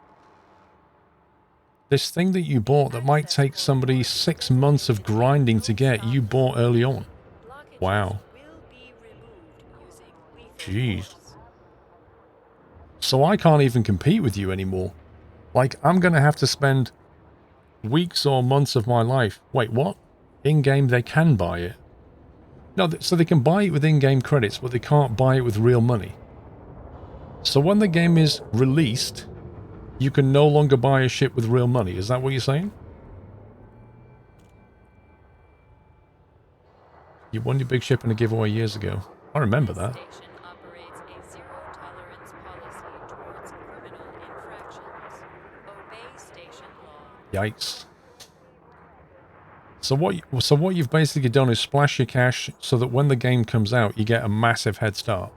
that might take somebody 6 months of grinding to get, you bought early on. Blockages Wow. will be removed using lethal Jeez. force. So I can't even compete with you anymore. Like, I'm going to have to spend weeks or months of my life. Wait, what? In-game, they can buy it. No, so they can buy it with in-game credits, but they can't buy it with real money. So when the game is released, you can no longer buy a ship with real money. Is that what you're saying? You won your big ship in a giveaway years ago. I remember that. This station operates a zero-tolerance policy towards criminal infractions. Obey station law. Yikes. So what you've basically done is splash your cash so that when the game comes out, you get a massive head start.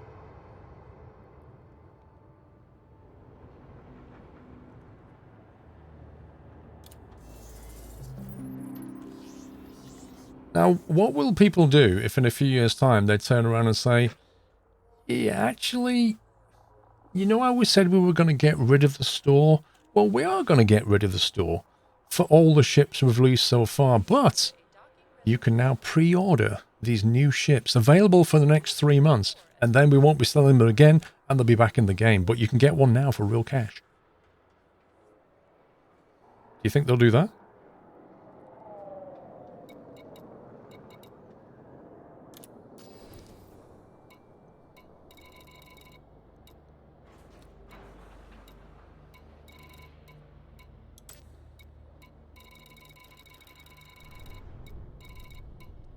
Now, what will people do if in a few years' time they turn around and say, yeah, actually, you know how we said we were going to get rid of the store? Well, we are going to get rid of the store for all the ships we've released so far, but you can now pre-order these new ships available for the next 3 months, and then we won't be selling them again, and they'll be back in the game, but you can get one now for real cash. Do you think they'll do that?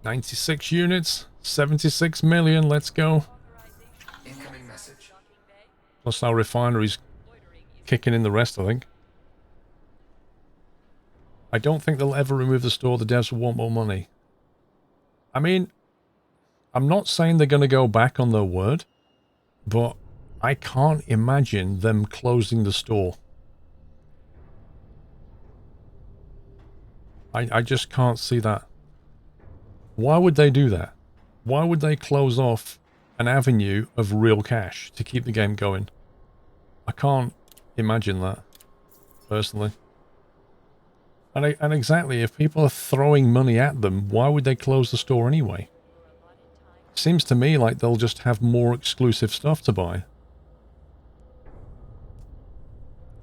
$96 units, 76 million, let's go. Incoming message. Plus our refinery's kicking in the rest, I think. I don't think they'll ever remove the store. The devs will want more money. I mean, I'm not saying they're going to go back on their word, but I can't imagine them closing the store. I just can't see that. Why would they do that? Why would they close off an avenue of real cash to keep the game going? I can't imagine that, personally. And exactly, if people are throwing money at them, why would they close the store anyway? Seems to me like they'll just have more exclusive stuff to buy.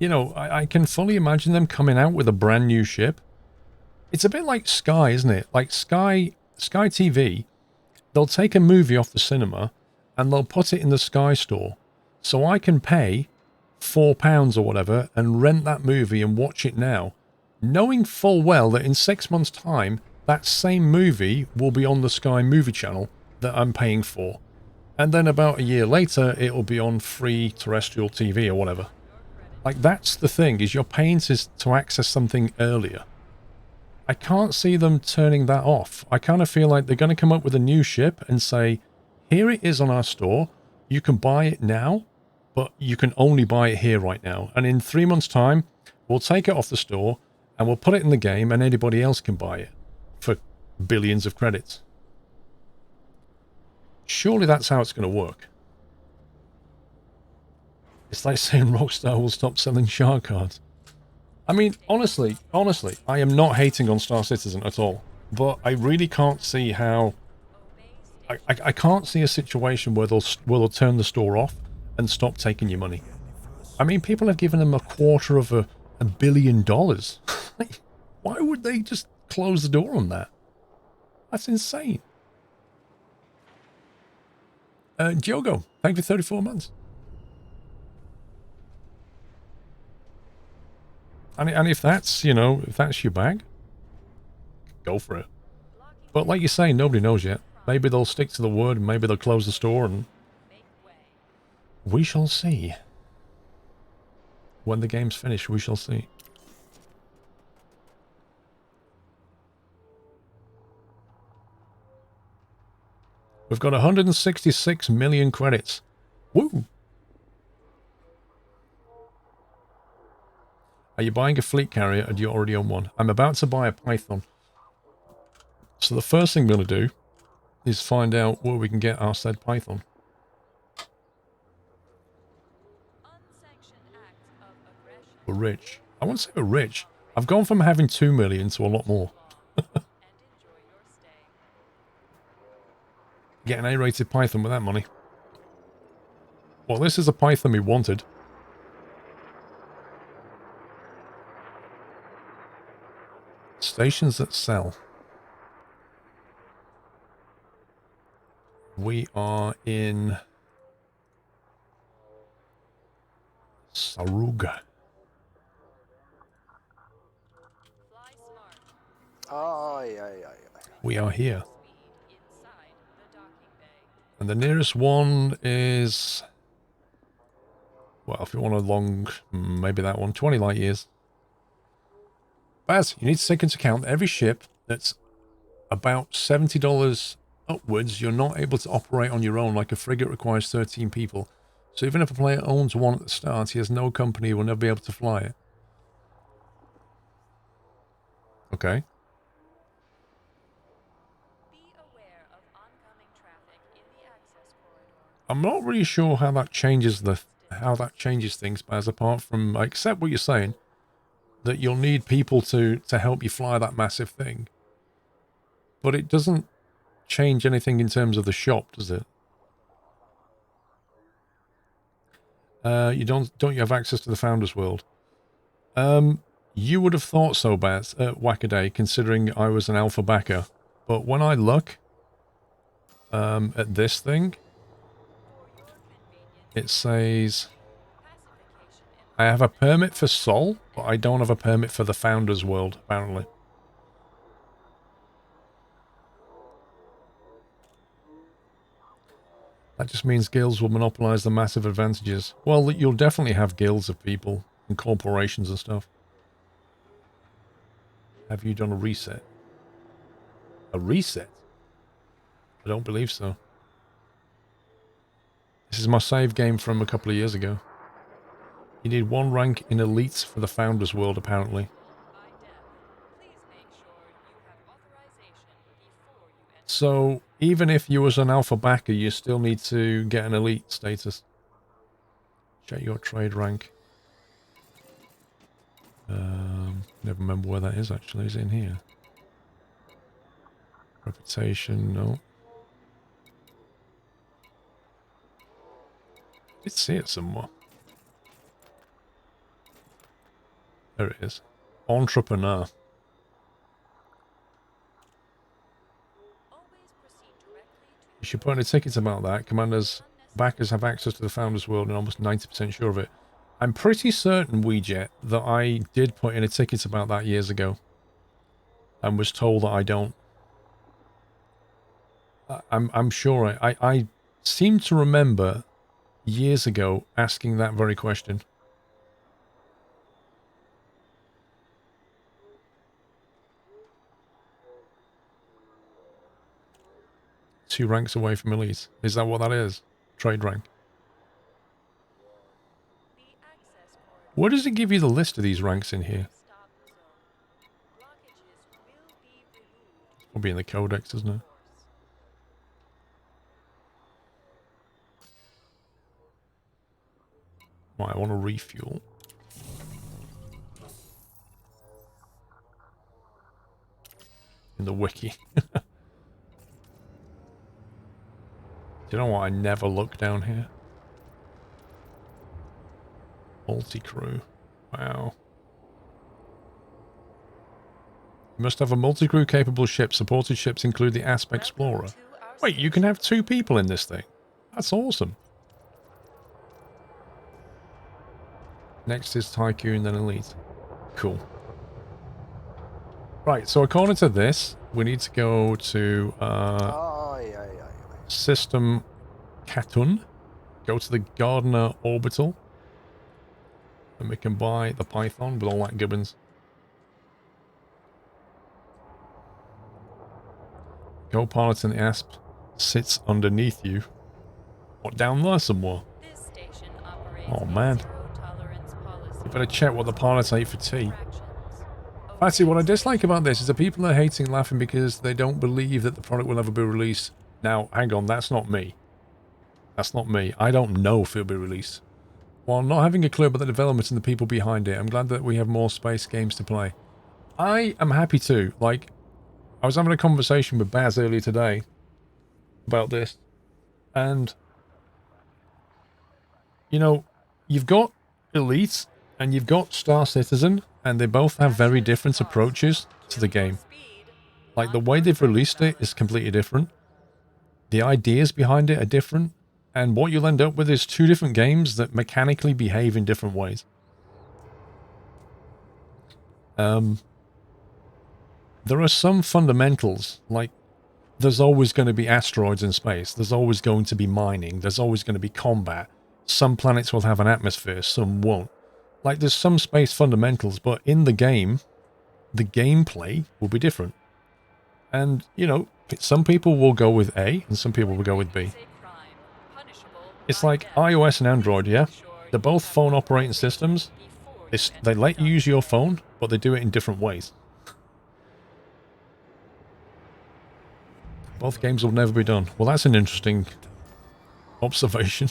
You know, I can fully imagine them coming out with a brand new ship. It's a bit like Sky, isn't it? Like Sky TV, they'll take a movie off the cinema and they'll put it in the Sky store. So I can pay £4 or whatever and rent that movie and watch it now, knowing full well that in 6 months' time, that same movie will be on the Sky movie channel that I'm paying for. And then about a year later, it'll be on free terrestrial TV or whatever. Like, that's the thing, is you're paying to access something earlier. I can't see them turning that off. I kind of feel like they're going to come up with a new ship and say, here it is on our store. You can buy it now, but you can only buy it here right now. And in 3 months' time, we'll take it off the store and we'll put it in the game and anybody else can buy it for billions of credits. Surely that's how it's going to work. It's like saying Rockstar will stop selling shark cards. I mean, honestly, I am not hating on Star Citizen at all, but I really can't see how... I can't see a situation where they'll turn the store off and stop taking your money. I mean, people have given them $250 million. Like, why would they just close the door on that? That's insane. Diogo, thank you for 34 months. And if that's, you know, if that's your bag, go for it. But like you say, nobody knows yet. Maybe they'll stick to the word and maybe they'll close the store and we shall see. When the game's finished, we shall see. We've got 166 million credits. Woo! Are you buying a fleet carrier or do you already own one? I'm about to buy a Python. So the first thing I'm going to do is find out where we can get our said Python. We're rich. I won't say we're rich. I've gone from having 2 million to a lot more. Get an A-rated Python with that money. Well, this is a Python we wanted. Stations that sell. We are in Saruga. Fly smart. Ay, ay, ay, ay. We are here. Speed inside the docking bay. And the nearest one is... Well, if you want a long... maybe that one. 20 light years. Baz, you need to take into account that every ship that's about $70 upwards, you're not able to operate on your own. Like a frigate requires 13 people. So even if a player owns one at the start, he has no company, he will never be able to fly it. Okay. Be aware of oncoming traffic in the access corridor. I'm not really sure how that changes things, Baz, apart from I accept what you're saying, that you'll need people to help you fly that massive thing. But it doesn't change anything in terms of the shop, does it? You don't you have access to the Founders World? You would have thought so, Baz, Wackaday, considering I was an alpha backer. But when I look at this thing, it says I have a permit for Sol, but I don't have a permit for the Founders World, apparently. That just means guilds will monopolize the massive advantages. Well, you'll definitely have guilds of people and corporations and stuff. Have you done a reset? A reset? I don't believe so. This is my save game from a couple of years ago. You need 1 rank in elites for the Founders World, apparently. By death. Please make sure you have authorization before you enter. So, even if you was an alpha backer, you still need to get an elite status. Check your trade rank. Never remember where that is, actually. Is it in here? Reputation, no. I did see it somewhere. There it is. Entrepreneur. Always proceed directly to You should put in a ticket about that. Commanders, backers have access to the Founders World and almost 90% sure of it. I'm pretty certain, Weejet, that I did put in a ticket about that years ago. And was told that I don't. I'm sure I seem to remember years ago asking that very question. Two ranks away from elite. Is that what that is? Trade rank. the access corridor. Where does it give you the list of these ranks in here? Stop zone. Blockages will be removed. Will be in the codex, isn't it? Right, I want to refuel. In the wiki. Do you know what? I never look down here. Multi-crew. Wow. You must have a multi-crew capable ship. Supported ships include the Asp Explorer. Wait, you can have 2 people in this thing. That's awesome. Next is Tycoon, then Elite. Cool. Right, so according to this, we need to go to Ay, ay, ay, ay. System Katun. Go to the Gardener Orbital. And we can buy the Python with all that gibbons. Co-pilot in the Asp sits underneath you. What, down there somewhere? This station operates Oh, man. a zero-tolerance policy. You better check what the pilots ate for tea. Infractions. Actually, what I dislike about this is the people are hating, laughing because they don't believe that the product will ever be released. Now, hang on, that's not me. That's not me. I don't know if it'll be released. While not having a clue about the development and the people behind it, I'm glad that we have more space games to play. I am happy to. Like, I was having a conversation with Baz earlier today about this. And, you know, you've got Elite and you've got Star Citizen and they both have very different approaches to the game. Speed. Like, the way they've released it is completely different. The ideas behind it are different, and what you'll end up with is two different games that mechanically behave in different ways. There are some fundamentals, like there's always going to be asteroids in space, there's always going to be mining, there's always going to be combat. Some planets will have an atmosphere, some won't. Like, there's some space fundamentals, but in the game, the gameplay will be different. And, you know, some people will go with A, and some people will go with B. Is a crime, punishable It's by like death. iOS and Android, yeah? Make sure They're you both have phone authorization operating systems. before They, you they enter let the you use your dock. phone, but they do it in different ways. Both games will never be done. Well, that's an interesting observation.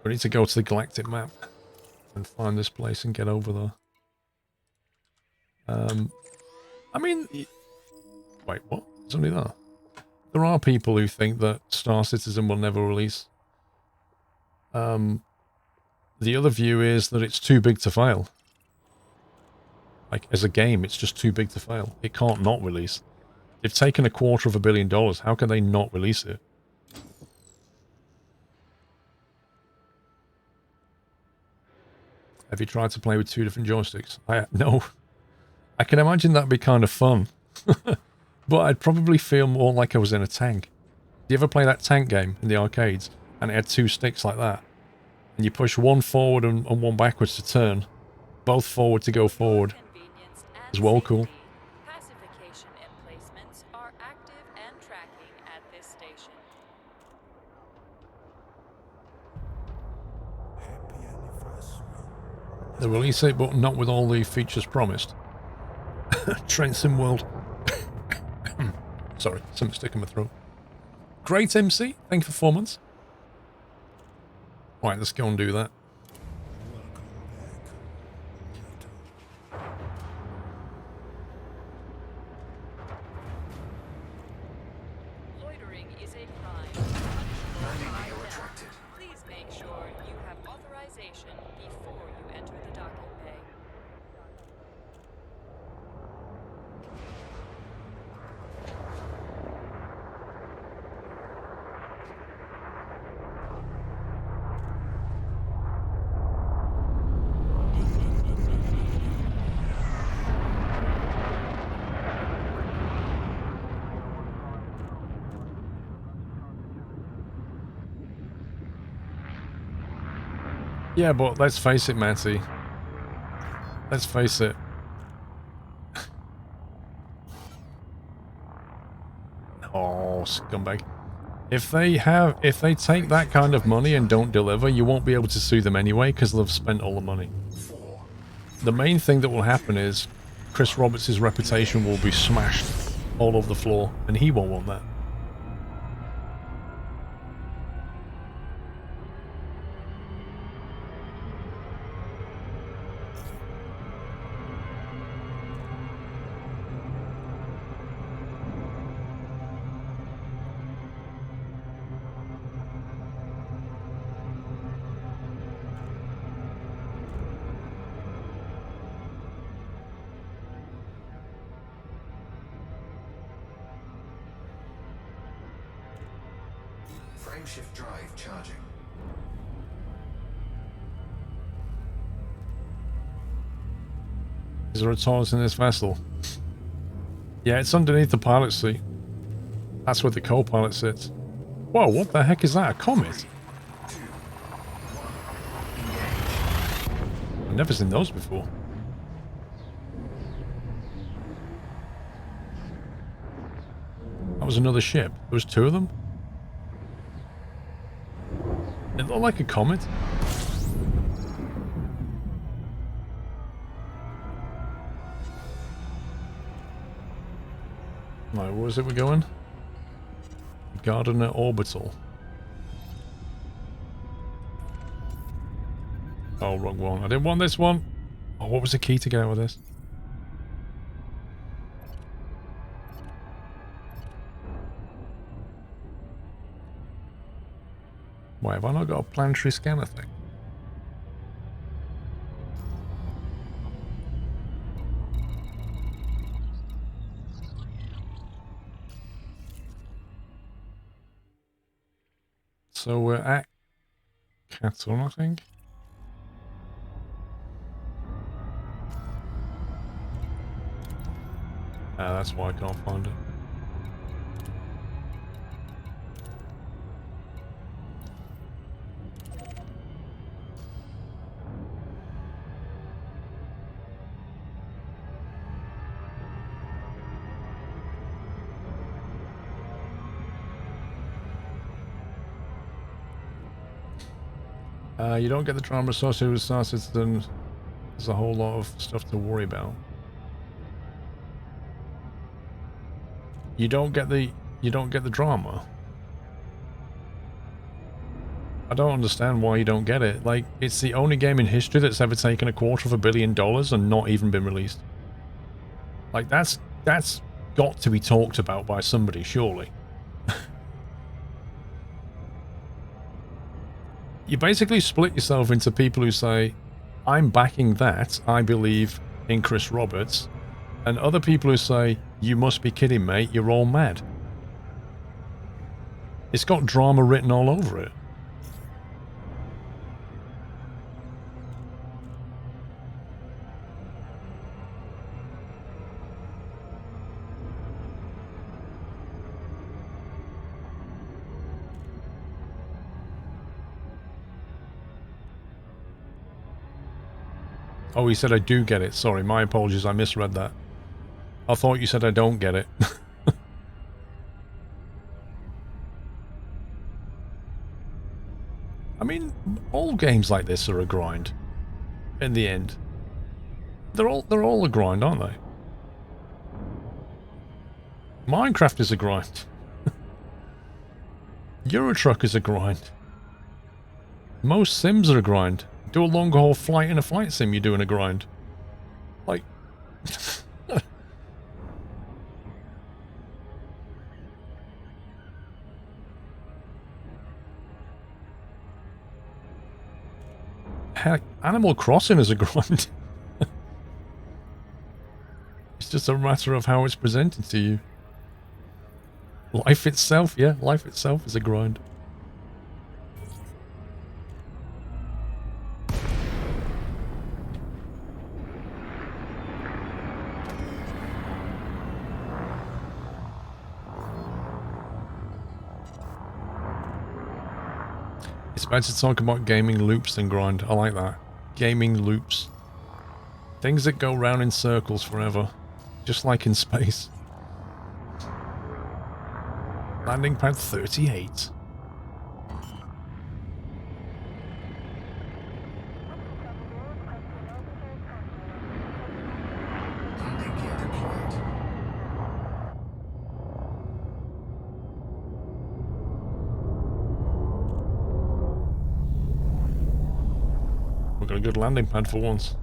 We need to go to the galactic map and find this place and get over there. I mean... Wait, what? There's only that. There are people who think that Star Citizen will never release. The other view is that it's too big to fail. Like, as a game, it's just too big to fail. It can't not release. They've taken $250 million. How can they not release it? Have you tried to play with two different joysticks? No. I can imagine that'd be kind of fun. But I'd probably feel more like I was in a tank. Do you ever play that tank game in the arcades? And it had two sticks like that. And you push one forward and one backwards to turn. Both forward to go forward. Convenience and As well, cool. safety, pacification emplacements are active and tracking at this station. They release it, but not with all the features promised. Train Sim World. Sorry, something stuck in my throat. Great MC, thank you for 4 months. Right, let's go and do that. Loitering is a crime. Punishable by You're death. attracted. Please make sure you have authorization before you enter the docking bay. Yeah, but let's face it, Matty. Let's face it. Oh, scumbag. If they take that kind of money and don't deliver, you won't be able to sue them anyway because they've spent all the money. The main thing that will happen is Chris Roberts' reputation will be smashed all over the floor, and he won't want that. Frameshift drive charging. Is there a toilet in this vessel? Yeah, it's underneath the pilot seat. That's where the co-pilot sits. Whoa, what the heck is that? A comet? I've never seen those before. That was another ship. There was two of them? It looked like a comet. Right, where is it we're going? Gardner Orbital. Oh, wrong one. I didn't want this one. Oh, what was the key to get out of this? Why, have I not got a planetary scanner thing? So we're at Catton, I think. Ah, that's why I can't find it. You don't get the drama associated with Star Citizen. There's a whole lot of stuff to worry about. You don't get the drama. I don't understand why you don't get it. Like, it's the only game in history that's ever taken $250 million and not even been released. Like, that's got to be talked about by somebody, surely. You basically split yourself into people who say, I'm backing that, I believe in Chris Roberts, and other people who say, you must be kidding, mate, you're all mad. It's got drama written all over it. Oh, he said I do get it. Sorry, my apologies, I misread that. I thought you said I don't get it. I mean, all games like this are a grind. In the end. They're all a grind, aren't they? Minecraft is a grind. Euro Truck is a grind. Most sims are a grind. Do a long haul flight in a flight sim, you're doing a grind. Like... Heck, Animal Crossing is a grind. It's just a matter of how it's presented to you. Life itself, yeah, life itself is a grind. It's better to talk about gaming loops than grind. I like that. Gaming loops. Things that go round in circles forever. Just like in space. Landing pad 38. Landing gear deployed. We've got a good landing pad for once.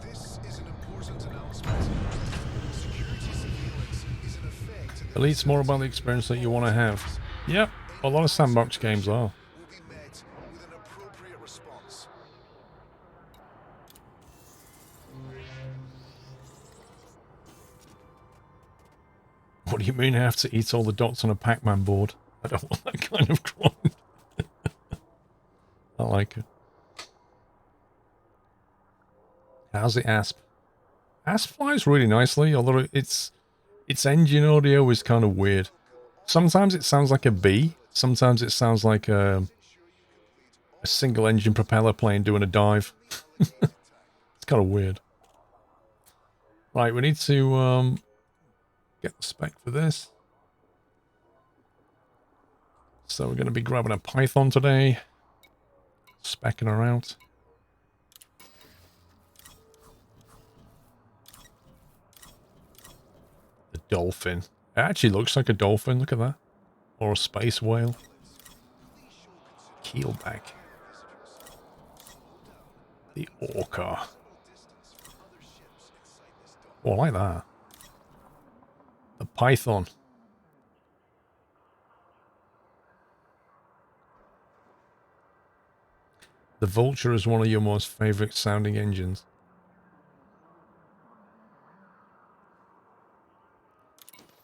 This is an important announcement. Security surveillance is in effect. Elite's more about the experience that you want to have. Yep, a lot of sandbox games are. Will be met with an appropriate response. What do you mean I have to eat all the dots on a Pac-Man board? I don't want that kind of grind. I like it. How's the Asp? Asp flies really nicely, although its engine audio is kind of weird. Sometimes it sounds like a bee. Sometimes it sounds like a single engine propeller plane doing a dive. It's kind of weird. Right, we need to get the spec for this. So we're going to be grabbing a Python today. Specking her out. Dolphin. It actually looks like a dolphin. Look at that. Or a space whale. Keelback. The orca. Oh, I like that. The python. The vulture is one of your most favorite sounding engines.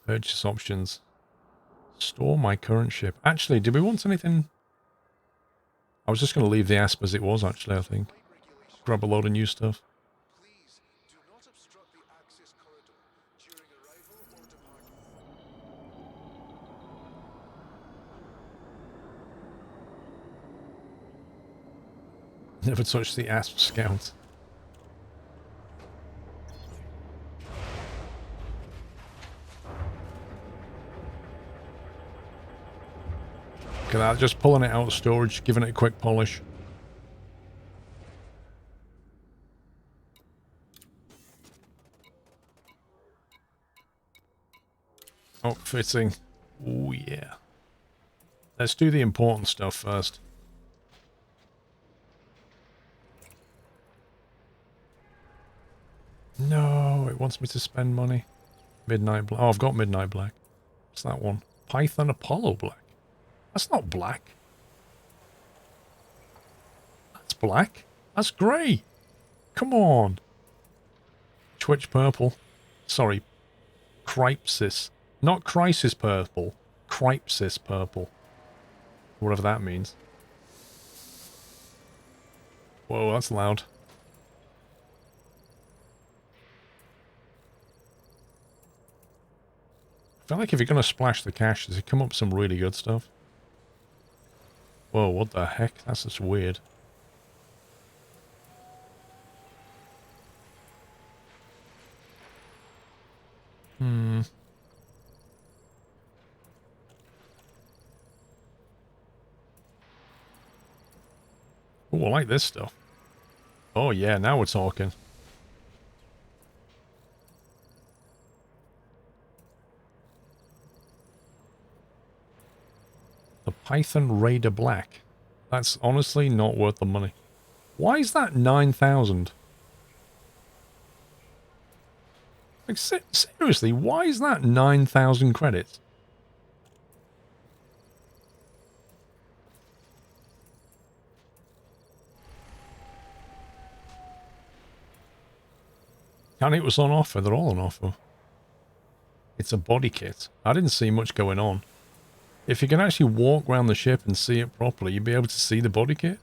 Purchase options. Store my current ship. Actually, do we want anything? I was just going to leave the asp as it was, actually, I think. Grab a load of new stuff. Please do not obstruct the access corridor during arrival or departure. Never touch the asp scout. Look at that, just pulling it out of storage, giving it a quick polish. Outfitting. Oh yeah. Let's do the important stuff first. No, it wants me to spend money. Midnight Black. Oh, I've got Midnight Black. What's that one? Python Apollo Black. That's not black. That's black. That's grey. Come on. Twitch Purple. Sorry. Crypsis. Not Crisis Purple. Crypsis Purple. Whatever that means. Whoa, that's loud. I feel like if you're going to splash the caches, it come up with some really good stuff. Whoa, what the heck? That's just weird. Hmm. Oh, I like this stuff. Oh yeah, now we're talking. The Python Raider Black. That's honestly not worth the money. Why is that 9,000? Like, seriously, why is that 9,000 credits? And it was on offer. They're all on offer. It's a body kit. I didn't see much going on. If you can actually walk around the ship and see it properly, you'd be able to see the body kit.